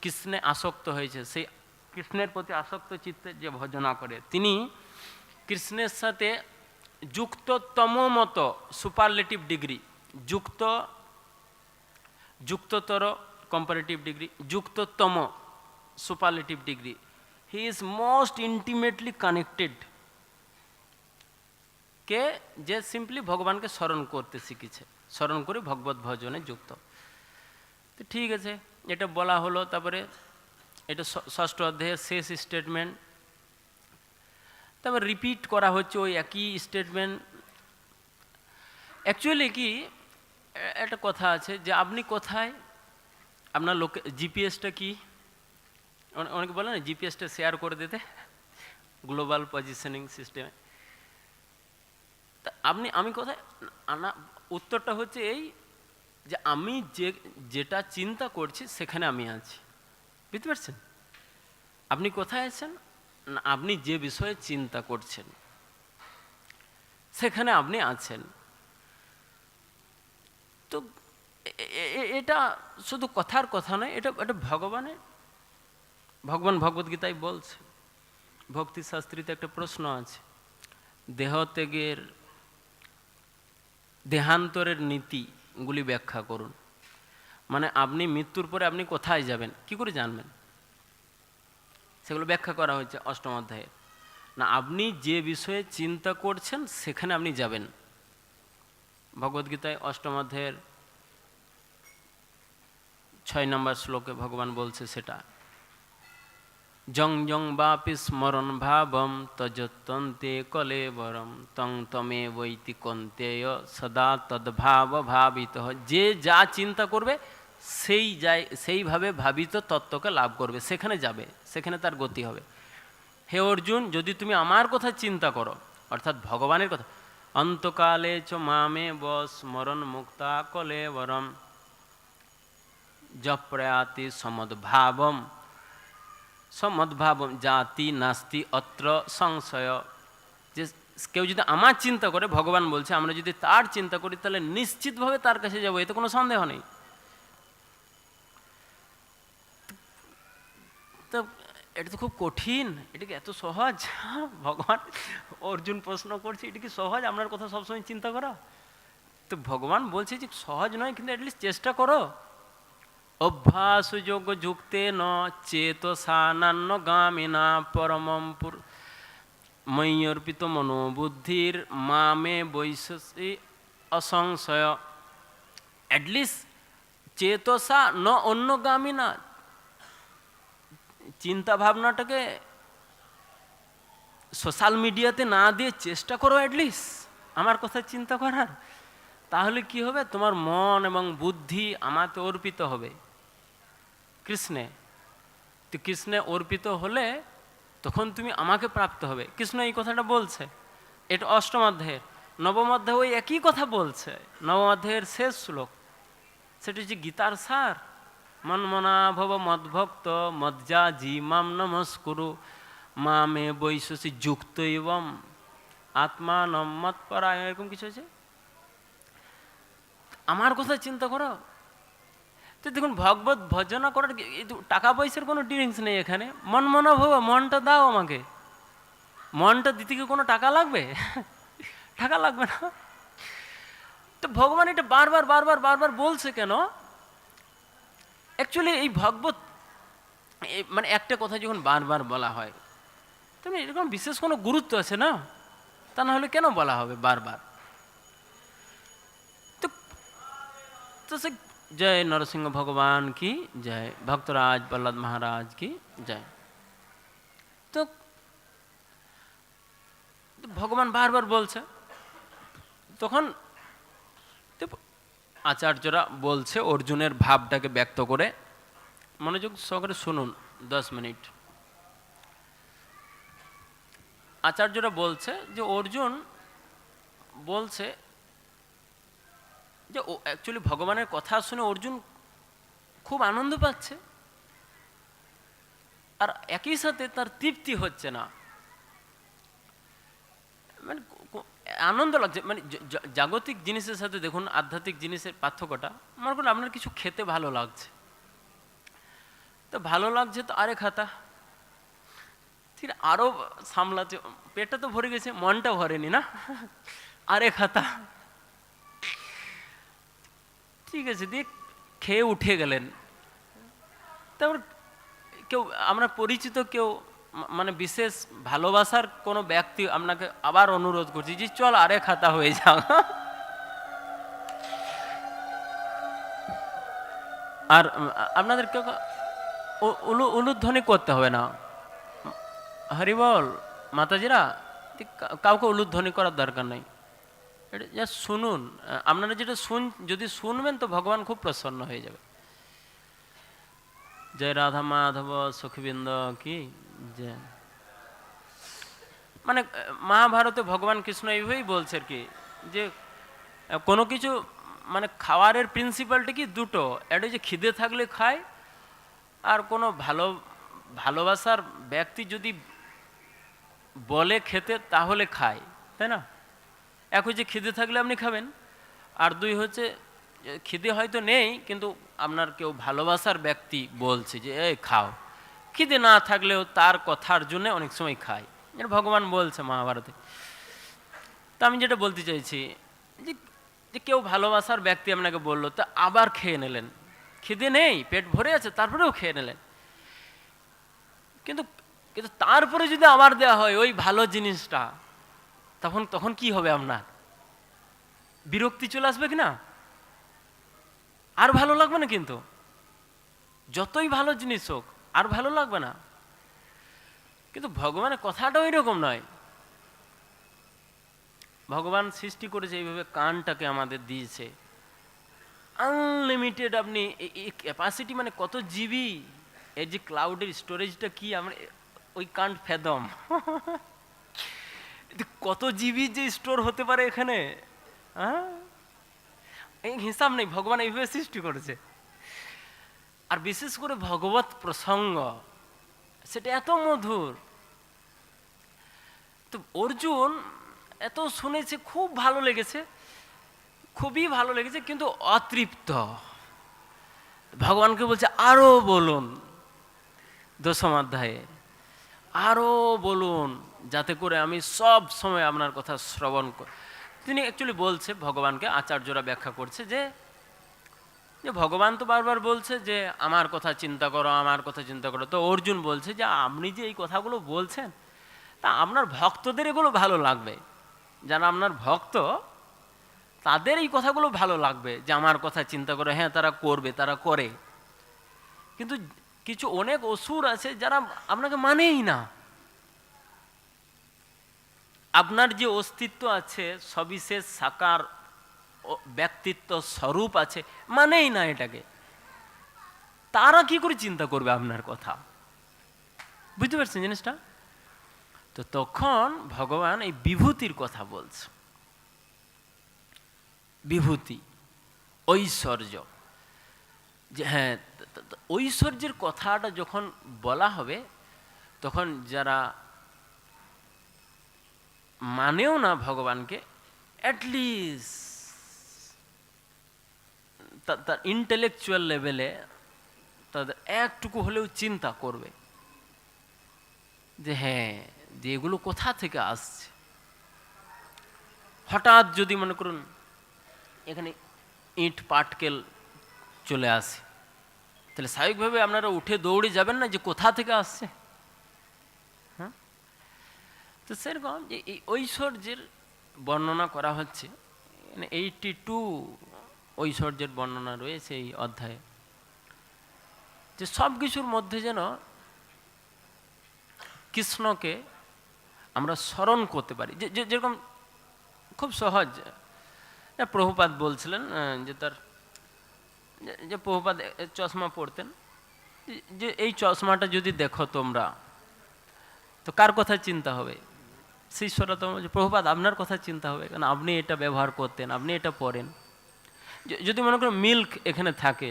কৃষ্ণে আসক্ত হয়েছে, সেই কৃষ্ণের প্রতি আসক্ত চিত্তে যে ভজনা করে, তিনি কৃষ্ণের সাথে যুক্ততম মত, সুপারলেটিভ ডিগ্রি, যুক্ত, যুক্ততর কম্পারেটিভ ডিগ্রি, যুক্ততম superlative degree. He is most intimately connected. কে? যে সিম্পলি ভগবানকে স্মরণ করতে শিখেছে, স্মরণ করে ভগবত ভজনে যুক্ত। তো ঠিক আছে, এটা বলা হলো। তারপরে এটা ষষ্ঠ অধ্যায়ের শেষ স্টেটমেন্ট। তারপর রিপিট করা হচ্ছে ওই একই স্টেটমেন্ট। অ্যাকচুয়ালি কি একটা কথা আছে যে আপনি কোথায়, আপনার জিপিএসটা কি? অনেকে বলে না জিপিএসটা শেয়ার করে দিতে, গ্লোবাল পজিশনিং সিস্টেমে। তা আমি কোথায় না, উত্তরটা হচ্ছে এই যে আমি যেটা চিন্তা করছি সেখানে আমি আছি। বুঝতে পারছেন? আপনি কোথায় আছেন না, আপনি যে বিষয়ে চিন্তা করছেন সেখানে আপনি আছেন। তো এটা শুধু কথার কথা নয়, এটা ভগবান ভগবদ্গীতায় বলছে। ভক্তি শাস্ত্রীতে একটা প্রশ্ন আছে, দেহত্যাগের, দেহান্তরের নীতিগুলি ব্যাখ্যা করুন। মানে আপনি মৃত্যুর পরে আপনি কোথায় যাবেন কি করে জানবেন, সেগুলো ব্যাখ্যা করা হয়েছে অষ্টম অধ্যায়ে। না, আপনি যে বিষয়ে চিন্তা করছেন সেখানে আপনি যাবেন। ভগবদ্গীতায় অষ্টম অধ্যায়ের 6 নম্বর শ্লোকে ভগবান বলছে সেটা। জং জং বাপি স্মরণ ভাবম তজতন্তে কলেবরম তং তমে বৈতি কন্তেয় সদা তদ্ভাব ভাবিত। যে যা চিন্তা করবে সেইভাবে ভাবিত তত্ত্বকে লাভ করবে, সেখানে যাবে, সেখানে তার গতি হবে। হে অর্জুন, যদি তুমি আমার কথা চিন্তা করো, অর্থাৎ ভগবানের কথা, অন্তকালে চ মামে স্মরণ মুক্তা কলেবরম জপ্রয়াতি সমদ্ভাবম সমদ্ভাবম জাতি নাস্তি অত্র সংশয়। যে কেউ যদি আমার চিন্তা করে, ভগবান বলছে, আমরা যদি তার চিন্তা করি তাহলে নিশ্চিতভাবে তার কাছে যাবো, এতে কোনো সন্দেহ নেই। তো এটা তো খুব কঠিন, এটা কি এত সহজ? ভগবান অর্জুন প্রশ্ন করছে, এটা কি সহজ আপনার কথা সবসময় চিন্তা করা? তো ভগবান বলছে যে সহজ নয়, কিন্তু অ্যাটলিস্ট চেষ্টা করো। অভ্যাস যোগ যুক্তে ন চেতসানান্য গামিনা পরমম ময়্যর্পিত মনোবুদ্ধির মামে বৈশসি অসংশয়। অ্যাটলিস্ট চেতসা ন অন্যগামিনা, চিন্তা ভাবনাটাকে সোশ্যাল মিডিয়াতে না দিয়ে চেষ্টা করো অ্যাটলিস্ট আমার কথা চিন্তা করার। তাহলে কি হবে, তোমার মন এবং বুদ্ধি আমাকে অর্পিত হবে কৃষ্ণে। তো কৃষ্ণে অর্পিত হলে তখন তুমি আমাকে প্রাপ্ত হবে। কৃষ্ণ এই কথাটা বলছে, এটা অষ্টম অধ্যায়ের। নবম অধ্যায়ে ওই একই কথা বলছে, নবম অধ্যায়ের শেষ শ্লোক, সেটা হচ্ছে গীতার সার। মন্মনা ভব মদ্ভক্ত মজ্জা জি মাম নমস্কুরু মামে বৈশসি যুক্ত এবং আত্মা নম্মত পরায়ণ, এরকম কিছু আছে। আমার কথা চিন্তা করো। তো দেখুন, ভগবত ভজনা করার টাকা পয়সার কোনো ডিলিংস নেই এখানে। মনমনা ভব, মনটা দাও আমাকে। মনটা দিতে কি কোনো টাকা লাগবে? টাকা লাগবে না। তো ভগবান এটা বারবার বারবার বারবার বলছে কেন? অ্যাকচুয়ালি এই ভগবত মানে একটা কথা যখন বারবার বলা হয়, তুমি এরকম বিশেষ কোনো গুরুত্ব আছে না, তা না হলে কেন বলা হবে বারবার? তো সে জয় নরসিংহ ভগবান কি জয়, ভক্তরাজ প্রহ্লাদ মহারাজ কি জয়। তো ভগবান বারবার বলছে, তখন আচার্যরা বলছে অর্জুনের ভাবটাকে ব্যক্ত করে। মনোযোগ সহকারে শুনুন 10 মিনিট। আচার্যরা বলছে যে অর্জুন বলছে যে অ্যাকচুয়ালি ভগবানের কথা শুনে অর্জুন খুব আনন্দ পাচ্ছে, আর একই সাথে তার তৃপ্তি হচ্ছে না। মানে আনন্দ লাগছে, মানে জাগতিক জিনিসের সাথে দেখুন আধ্যাত্মিক জিনিসের পার্থক্যটা। মনে করুন আপনার কিছু খেতে ভালো লাগছে, তো ভালো লাগছে তো আরে খাতা, ঠিক আরো সামলাতে, পেটটা তো ভরে গেছে, মনটা ভরেনি না, আরে খাতা, ঠিক আছে, দিয়ে খেয়ে উঠে গেলেন। তারপর কেউ আমরা পরিচিত কেউ, মানে বিশেষ ভালোবাসার কোনো ব্যক্তি আপনাকে আবার অনুরোধ করছি যে চল আরে খাতা হয়ে যাও, আর আপনাদের কেউ উলুধ্বনি করতে হবে না, হরিবল মাতাজিরা, কাউকে উলুধ্বনি করার দরকার নেই। এটা জাস্ট শুনুন, আপনারা যেটা যদি শুনবেন তো ভগবান খুব প্রসন্ন হয়ে যাবে। জয় রাধা মাধব সখীবৃন্দ কি জয়। মানে মহাভারতে ভগবান কৃষ্ণ এইভাবেই বলছে আর কি, যে কোনো কিছু মানে খাওয়ারের প্রিন্সিপালটা কি দুটো, এটা যে খিদে থাকলে খায়, আর কোনো ভালোবাসার ব্যক্তি যদি বলে খেতে তাহলে খায়, তাই না? এক হচ্ছে খিদে থাকলে আপনি খাবেন, আর দুই হচ্ছে খিদে হয়তো নেই কিন্তু আপনার কেউ ভালোবাসার ব্যক্তি বলছে যে এই খাও, খিদে না থাকলেও তার কথার জন্য অনেক সময় খায়, এটা ভগবান বলছে মহাভারতে। তা আমি যেটা বলতে চাইছি যে কেউ ভালোবাসার ব্যক্তি আপনাকে বললো, তা আবার খেয়ে নিলেন, খিদে নেই, পেট ভরে আছে, তারপরেও খেয়ে নিলেন, কিন্তু কিন্তু তারপরে যদি আবার দেওয়া হয় ওই ভালো জিনিসটা, তখন কি হবে? আপনার বিরক্তি চলে আসবে কি না? আর ভালো লাগবে না, কিন্তু যতই ভালো জিনিস হোক আর ভালো লাগবে না। কিন্তু ভগবানের কথাটা ওই রকম নয়। ভগবান সৃষ্টি করেছে এইভাবে, কানটাকে আমাদের দিয়েছে আনলিমিটেড। আপনি এই ক্যাপাসিটি মানে কত জিবি, এই যে ক্লাউডের স্টোরেজটা কি, আমরা ওই কান্ট ফেদম কত জিবি যে স্টোর হতে পারে এখানে, হ্যাঁ, এই হিসাব নেই। ভগবান এইভাবে সৃষ্টি করেছে। আর বিশেষ করে ভগবত প্রসঙ্গ, সেটা এত মধুর। তো অর্জুন এত শুনেছে, খুব ভালো লেগেছে, খুবই ভালো লেগেছে, কিন্তু অতৃপ্ত। ভগবানকে বলছে আরো বলুন, দশম অধ্যায়ে আরো বলুন, যাতে করে আমি সব সময় আপনার কথা শ্রবণ করি। তিনি অ্যাকচুয়ালি বলছে, ভগবানকে আচার্যরা ব্যাখ্যা করছে যে ভগবান তো বারবার বলছে যে আমার কথা চিন্তা করো, আমার কথা চিন্তা করো। তো অর্জুন বলছে যে আপনি যে এই কথাগুলো বলছেন, তা আপনার ভক্তদের এগুলো ভালো লাগবে, যারা আপনার ভক্ত তাদের এই কথাগুলো ভালো লাগবে যে আমার কথা চিন্তা করে। হ্যাঁ, তারা করবে, তারা করে। কিন্তু কিছু অনেক অসুর আছে যারা আপনাকে মানেই না। আপনার যে অস্তিত্ব আছে, সবিশেষ সাকার ব্যক্তিত্ব স্বরূপ আছে, মানেই না এটাকে। তারা কি করে চিন্তা করবে আপনার কথা? বুঝতে পারছেন জিনিসটা? তো তখন ভগবান এই বিভূতির কথা বলছে। বিভূতি, ঐশ্বর্য, যে হ্যাঁ, ঐশ্বর্যের কথাটা যখন বলা হবে, তখন যারা মানেও না ভগবানকে, অ্যাটলিস্ট তার ইন্টেলেকচুয়াল লেভেলে তাদের একটুকু হলেও চিন্তা করবে যে হ্যাঁ, যে এগুলো কোথা থেকে আসছে। হঠাৎ যদি মনে করুন এখানে ইট পাটকেল চলে আসে, তাহলে স্বাভাবিকভাবে আপনারা উঠে দৌড়ে যাবেন না যে কোথা থেকে আসছে? হ্যাঁ, তো সেরকম যে এই ঐশ্বর্যের বর্ণনা করা হচ্ছে, 82 ঐশ্বর্যের বর্ণনা রয়েছে এই অধ্যায়ে। যে সব কিছুর মধ্যে যেন কৃষ্ণকে আমরা স্মরণ করতে পারি। যেরকম খুব সহজ, প্রভুপাদ বলছিলেন যে তার যে প্রভুপাদ চশমা পরতেন, যে এই চশমাটা যদি দেখো তোমরা, তো কার কথা চিন্তা হবে? শিষ্যরা তো প্রভুপাদ আপনার কথা চিন্তা হবে, কারণ আপনি এটা ব্যবহার করতেন, আপনি এটা পরেন। যদি মনে করো মিল্ক এখানে থাকে,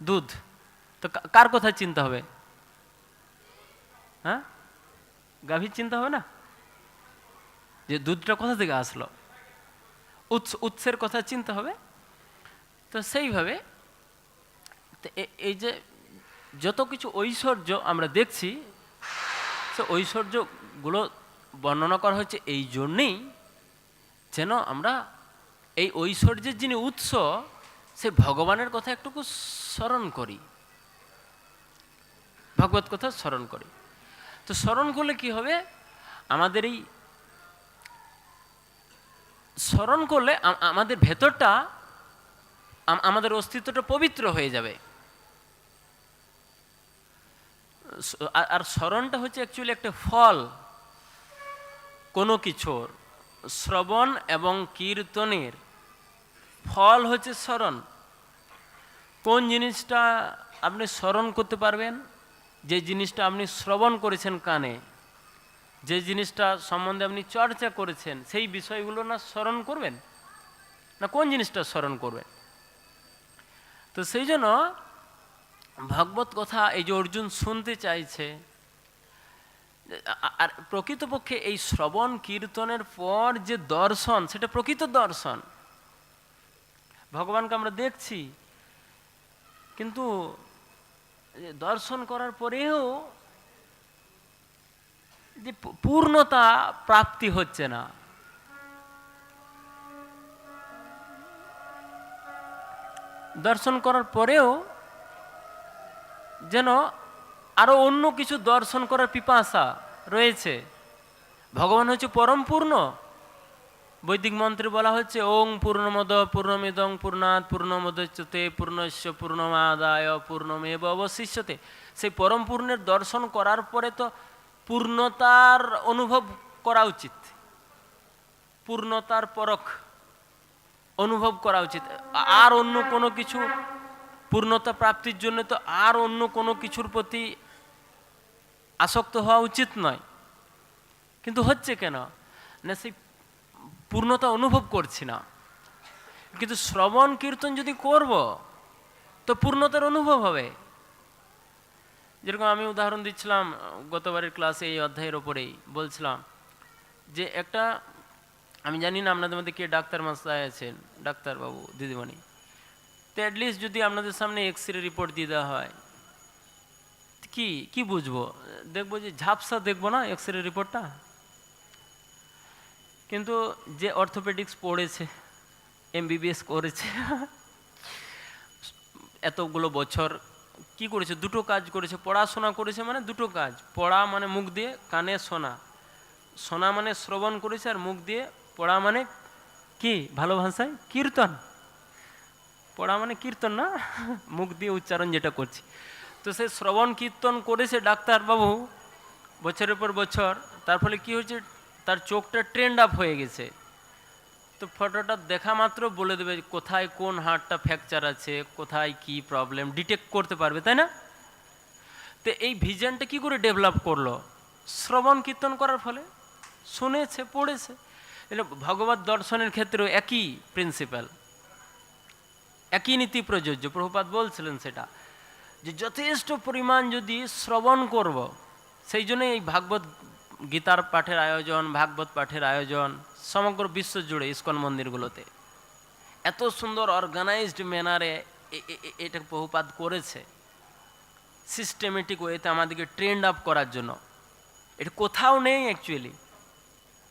দুধ, তো কার কথা চিন্তা হবে? হ্যাঁ, গাভীর চিন্তা হবে না যে দুধটা কোথা থেকে আসলো? উৎসের কথা চিন্তা হবে। তো সেইভাবে এই যে যত কিছু ঐশ্বর্য আমরা দেখছি, সে ঐশ্বর্যগুলো বর্ণনা করা হচ্ছে এই জন্যেই যেন আমরা এই ঐশ্বর্যের যিনি উৎস, সে ভগবানের কথা একটুকু স্মরণ করি, ভগবত কথা স্মরণ করি। তো স্মরণ করলে কি হবে? আমাদের এই স্মরণ করলে আমাদের ভেতরটা, আমাদের অস্তিত্বটা পবিত্র হয়ে যাবে। আর স্মরণটা হচ্ছে অ্যাকচুয়ালি একটা ফল কোনো কিছুর। শ্রবণ এবং কীর্তনের ফল হচ্ছে স্মরণ। কোন জিনিসটা আপনি স্মরণ করতে পারবেন? যে জিনিসটা আপনি শ্রবণ করেছেন কানে, যে জিনিসটা সম্বন্ধে আপনি চর্চা করেছেন, সেই বিষয়গুলো না স্মরণ করবেন, না কোন জিনিসটা স্মরণ করবেন? তো সেই জন্য ভগবত কথা এই যে অর্জুন শুনতে চাইছে, আর প্রকৃতপক্ষে এই শ্রবণ কীর্তনের পর যে দর্শন, সেটা প্রকৃত দর্শন। ভগবানকে আমরা দেখছি, কিন্তু দর্শন করার পরেও যে পূর্ণতা প্রাপ্তি হচ্ছে না। দর্শন করার পরেও যেন আরো অন্য কিছু দর্শন করার পিপাসা রয়েছে। ভগবান হচ্ছে পরম পূর্ণ। বৈদিক মন্ত্রে বলা হচ্ছে ওং পূর্ণমদ পূর্ণমিদং পূর্ণাৎ পূর্ণমুদচ্যতে পূর্ণস্য পূর্ণমাদায় পূর্ণমেব অবশিষ্যতে। সেই পরম পূর্ণের দর্শন করার পরে তো পূর্ণতার অনুভব করা উচিত, পূর্ণতার পরখ অনুভব করা উচিত। আর অন্য কোনো কিছু পূর্ণতা প্রাপ্তির জন্য তো আর অন্য কোনো কিছুর প্রতি আসক্ত হওয়া উচিত নয়। কিন্তু হচ্ছে কেন না, সেই পূর্ণতা অনুভব করছি না। কিন্তু শ্রবণ কীর্তন যদি করব তো পূর্ণতার অনুভব হবে। যেরকম আমি উদাহরণ দিচ্ছিলাম গতবারের ক্লাসে এই অধ্যায়ের ওপরেই বলছিলাম যে একটা, আমি জানি না আপনাদের মধ্যে কে ডাক্তার মাস্টার আছেন, ডাক্তারবাবু দিদিমণি, তো অ্যাটলিস্ট যদি আপনাদের সামনে এক্স-রে রিপোর্ট দিয়ে দেওয়া হয়, কি কি বুঝবো? দেখবো যে ঝাপসা, দেখবো না এক্স-রে রিপোর্টটা। কিন্তু যে অর্থোপেডিক্স পড়েছে, এমবিবিএস করেছে, এতগুলো বছর কি করেছে? দুটো কাজ করেছে। পড়াশোনা করেছে মানে দুটো কাজ, পড়া মানে মুখ দিয়ে, কানে শোনা, শোনা মানে শ্রবণ করেছে, আর মুখ দিয়ে পড়া মানে কি ভালো ভাষায় কীর্তন। পড়া মানে কীর্তন না, মুখ দিয়ে উচ্চারণ যেটা করছি। তো সে শ্রবণ কীর্তন করেছে ডাক্তারবাবু বছরের পর বছর। তার ফলে কি হয়েছে, তার চোখটা ট্রেন্ড আপ হয়ে গেছে। তো ফটোটা দেখা মাত্র বলে দেবে কোথায় কোন হাড়টা ফ্র্যাকচার আছে, কোথায় কি প্রবলেম ডিটেক্ট করতে পারবে, তাই না? তো এই ভিশনটা কি করে ডেভেলপ করলো? শ্রবণ কীর্তন করার ফলে। শুনেছে, পড়েছে। এটা ভগবত দর্শনের ক্ষেত্রেও একই প্রিন্সিপাল, একই নীতি প্রযোজ্য। প্রভুপাদ বলছিলেন সেটা, যে যথেষ্ট পরিমাণ যদি শ্রবণ করব, সেই জন্য এই ভাগবত গীতার পাঠের আয়োজন, ভাগবত পাঠের আয়োজন সমগ্র বিশ্ব জুড়ে ইসকন মন্দিরগুলোতে এত সুন্দর অর্গানাইজড ম্যানারে এটা প্রভুপাদ করেছে, সিস্টেমেটিক ওয়েতে আমাদেরকে ট্রেন্ড আপ করার জন্য। এটা কোথাও নেই অ্যাকচুয়ালি।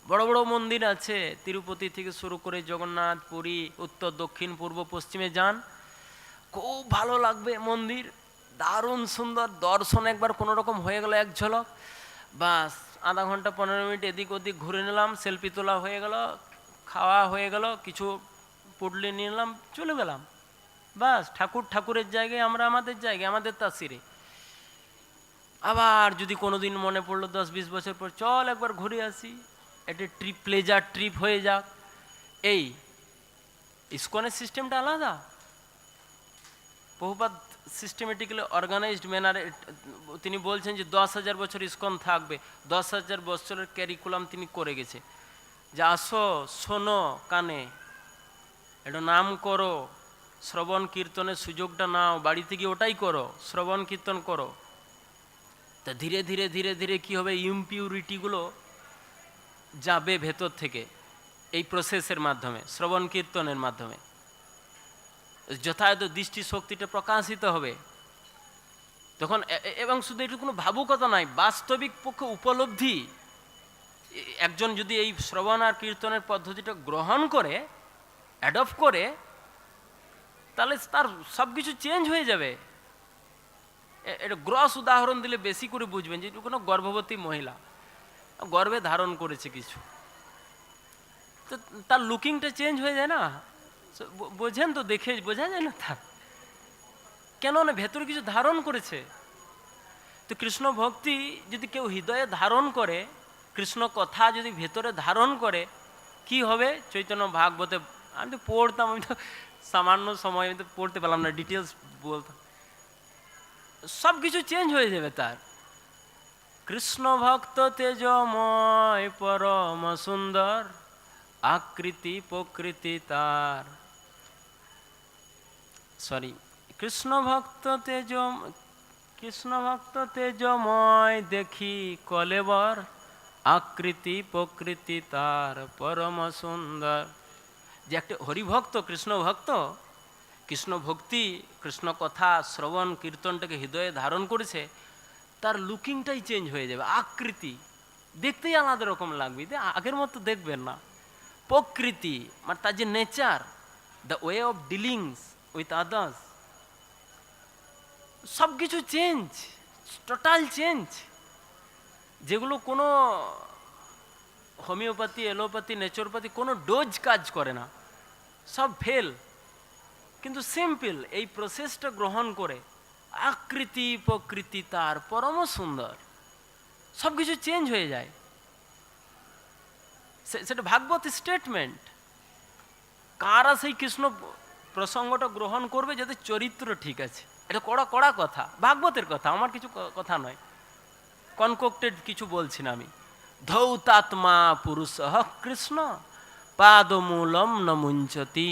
বড় বড় মন্দির আছে, তিরুপতি থেকে শুরু করে জগন্নাথ, পুরী, উত্তর দক্ষিণ পূর্ব পশ্চিমে যান, খুব ভালো লাগবে মন্দির, দারুণ সুন্দর। দর্শন একবার কোনো রকম হয়ে গেল এক ঝলক, বাস আধা ঘন্টা 15 মিনিট এদিক ওদিক ঘুরে নিলাম, সেলফি তোলা হয়ে গেল, খাওয়া হয়ে গেল, কিছু পুডলি নিয়ে নিলাম, চলে গেলাম। বাস ঠাকুর ঠাকুরের জায়গায়, আমরা আমাদের জায়গায়, আমাদের তাসিরে। আবার যদি কোনো দিন মনে পড়লো 10-20 বছর পর, চল একবার ঘুরে আসি, একটা ট্রিপ, প্লেজার ট্রিপ হয়ে যাক। এই ইসকনের সিস্টেমটা আলাদা। প্রভুপাদ সিস্টেমেটিক্যালি অর্গানাইজড ম্যানারে তিনি বলছেন যে 10,000 বছর ইসকন থাকবে, 10,000 বছরের ক্যারিকুলাম তিনি করে গেছে। যে আসো, শোনো, কানে এটা নাম করো, শ্রবণ কীর্তনের সুযোগটা নাও, বাড়িতে গিয়ে ওটাই করো, শ্রবণ কীর্তন করো। তা ধীরে ধীরে ধীরে ধীরে কী হবে, ইমপিউরিটিগুলো যাবে ভেতর থেকে এই প্রসেসের মাধ্যমে, শ্রবণ কীর্তনের মাধ্যমে যথাযথ দৃষ্টি শক্তিটা প্রকাশিত হবে তখন। এবং শুধু এটা কোনো ভাবুকতা নয়, বাস্তবিক পক্ষে উপলব্ধি। একজন যদি এই শ্রবণ আর কীর্তনের পদ্ধতিটা গ্রহণ করে, অ্যাডপ্ট করে, তাহলে তার সব কিছু চেঞ্জ হয়ে যাবে। এটা গ্রস উদাহরণ দিলে বেশি করে বুঝবেন, যে কোনো গর্ভবতী মহিলা গর্ভে ধারণ করেছে কিছু, তো তার লুকিংটা চেঞ্জ হয়ে যায় না? বোঝেন তো, দেখে বোঝা যায় না তার, কেন না ভেতরে কিছু ধারণ করেছে। তো কৃষ্ণ ভক্তি যদি কেউ হৃদয়ে ধারণ করে, কৃষ্ণ কথা যদি ভেতরে ধারণ করে, কি হবে? চৈতন্য ভাগবতে আমি তো পড়তাম, আমি তো সামান্য সময় আমি তো পড়তে পারলাম না, ডিটেলস বলতাম, সব কিছু চেঞ্জ হয়ে যাবে তার। কৃষ্ণ ভক্ত তেজময় পরম সুন্দর, আকৃতি প্রকৃতি তার, সরি, কৃষ্ণ ভক্ত তেজময় দেখি কলেবর, আকৃতি প্রকৃতি তার পরম সুন্দর। যে একটা হরিভক্ত, কৃষ্ণ ভক্ত, কৃষ্ণ ভক্তি, কৃষ্ণ কথা শ্রবণ কীর্তনটাকে হৃদয়ে ধারণ করেছে, তার লুকিংটাই চেঞ্জ হয়ে যাবে। আকৃতি দেখতেই আলাদা রকম লাগবে, আগের মতো দেখবেন না। প্রকৃতি মানে তার যে nature, the way of dealings with others, সব কিছু চেঞ্জ, টোটাল চেঞ্জ। যেগুলো কোনো হোমিওপ্যাথি, এলোপ্যাথি, নেচারোপ্যাথি কোনো ডোজ কাজ করে না, সব ফেল। কিন্তু সিম্পল এই প্রসেসটা গ্রহণ করে, আকৃতি প্রকৃতি তার পরম সুন্দর, সব কিছু চেঞ্জ হয়ে যায়। সেটা ভাগবত স্টেটমেন্ট। কারা সেই কৃষ্ণ প্রসঙ্গটা গ্রহণ করবে যাদের চরিত্র ঠিক আছে? এটা কড়া কড়া কথা, ভাগবতের কথা, আমার কিছু কথা নয়, কনকোক্টেড কিছু বলছি না আমি। ধৌতাত্মা পুরুষ কৃষ্ণ পাদমূলম ন মুঞ্চতি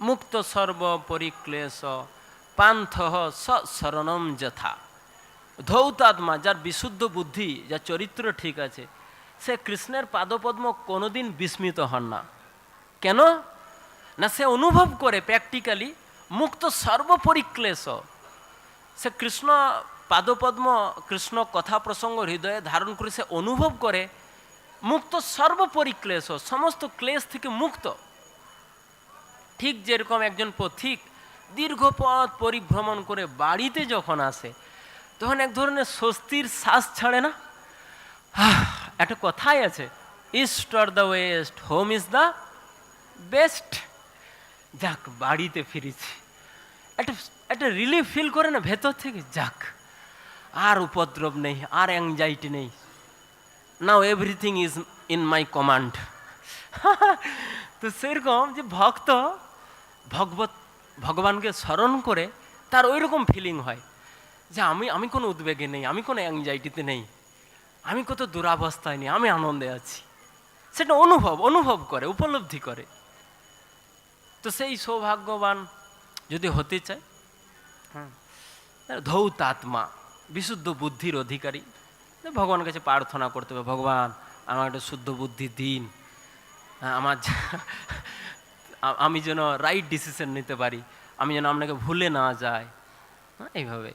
মুক্ত সর্ব পরিক্লেশ পান্থ স শরণম যথা। ধৌতাত্মা, যার বিশুদ্ধ বুদ্ধি, যার চরিত্র ঠিক আছে, সে কৃষ্ণের পাদপদ্ম কোনোদিন বিস্মিত হন না। কেন না? সে অনুভব করে প্র্যাকটিক্যালি মুক্ত সর্বপরিক্লেশ। সে কৃষ্ণ পাদপদ্ম, কৃষ্ণ কথা প্রসঙ্গ হৃদয়ে ধারণ করে সে অনুভব করে মুক্ত সর্বপরিক্লেশ, সমস্ত ক্লেশ থেকে মুক্ত। ঠিক যেরকম একজন পথিক দীর্ঘ পথ পরিভ্রমণ করে বাড়িতে যখন আসে তখন এক ধরনের স্বস্তির শ্বাস ছাড়ে না? একটা কথাই আছে, east or the West, home is the best. যাক, বাড়িতে ফিরেছি, একটা একটা রিলিফ ফিল করে না ভেতর থেকে, যাক আর উপদ্রব নেই, আর অ্যাংজাইটি নেই, নাও everything is in my command. তো সেরকম যে ভক্ত ভগবানকে স্মরণ করে তার ওই রকম ফিলিং হয় যে আমি কোনো উদ্বেগে নেই, আমি কোনো অ্যাংজাইটিতে নেই, আমি কত দুরাবস্থায় নেই, আমি আনন্দে আছি। সেটা অনুভব করে, উপলব্ধি করে। তো সেই সৌভাগ্যবান যদি হতে চায়, ধৌতাত্মা, বিশুদ্ধ বুদ্ধির অধিকারী, ভগবানের কাছে প্রার্থনা করতে হবে, ভগবান আমার একটা শুদ্ধ বুদ্ধি দিন, আমি যেন রাইট ডিসিশন নিতে পারি, আমি যেন আপনাকে ভুলে না যাই, এইভাবে।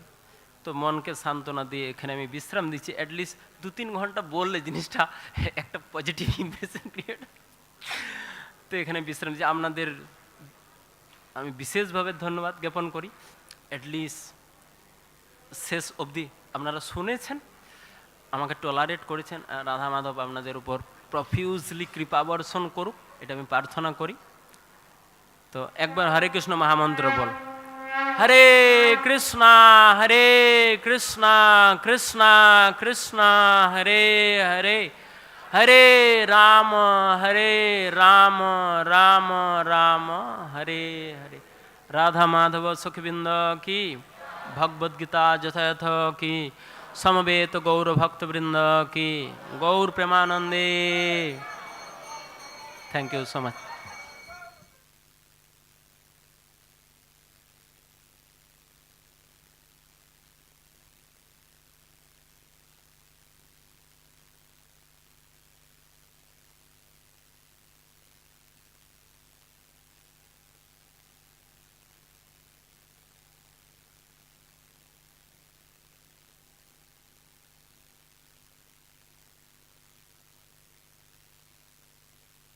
তো মনকে সান্ত্বনা দিয়ে এখানে আমি বিশ্রাম দিচ্ছি। অ্যাটলিস্ট 2-3 ঘন্টা বললে জিনিসটা একটা পজিটিভ ইমপ্রেশন ক্রিয়েট। তো এখানে বিশ্রাম দিচ্ছি। আপনাদের আমি বিশেষভাবে ধন্যবাদ জ্ঞাপন করি, অ্যাটলিস্ট শেষ অবধি আপনারা শুনেছেন, আমাকে টলারেট করেছেন। রাধা মাধব আপনাদের উপর প্রফিউজলি কৃপা বর্ষণ করুক, এটা আমি প্রার্থনা করি। তো একবার হরে কৃষ্ণ মহামন্ত্র বল, হরে কৃষ্ণা কৃষ্ণ কৃষ্ণ হরে হরে, হরে রাম রাম রাম হরে হরে। রাধা মাধব সখবৃন্দ কি, ভগবদ গীতা যথাযথ কি, সমবেত গৌর ভক্তবৃন্দ কি, গৌর প্রেমানন্দে। Thank you so much.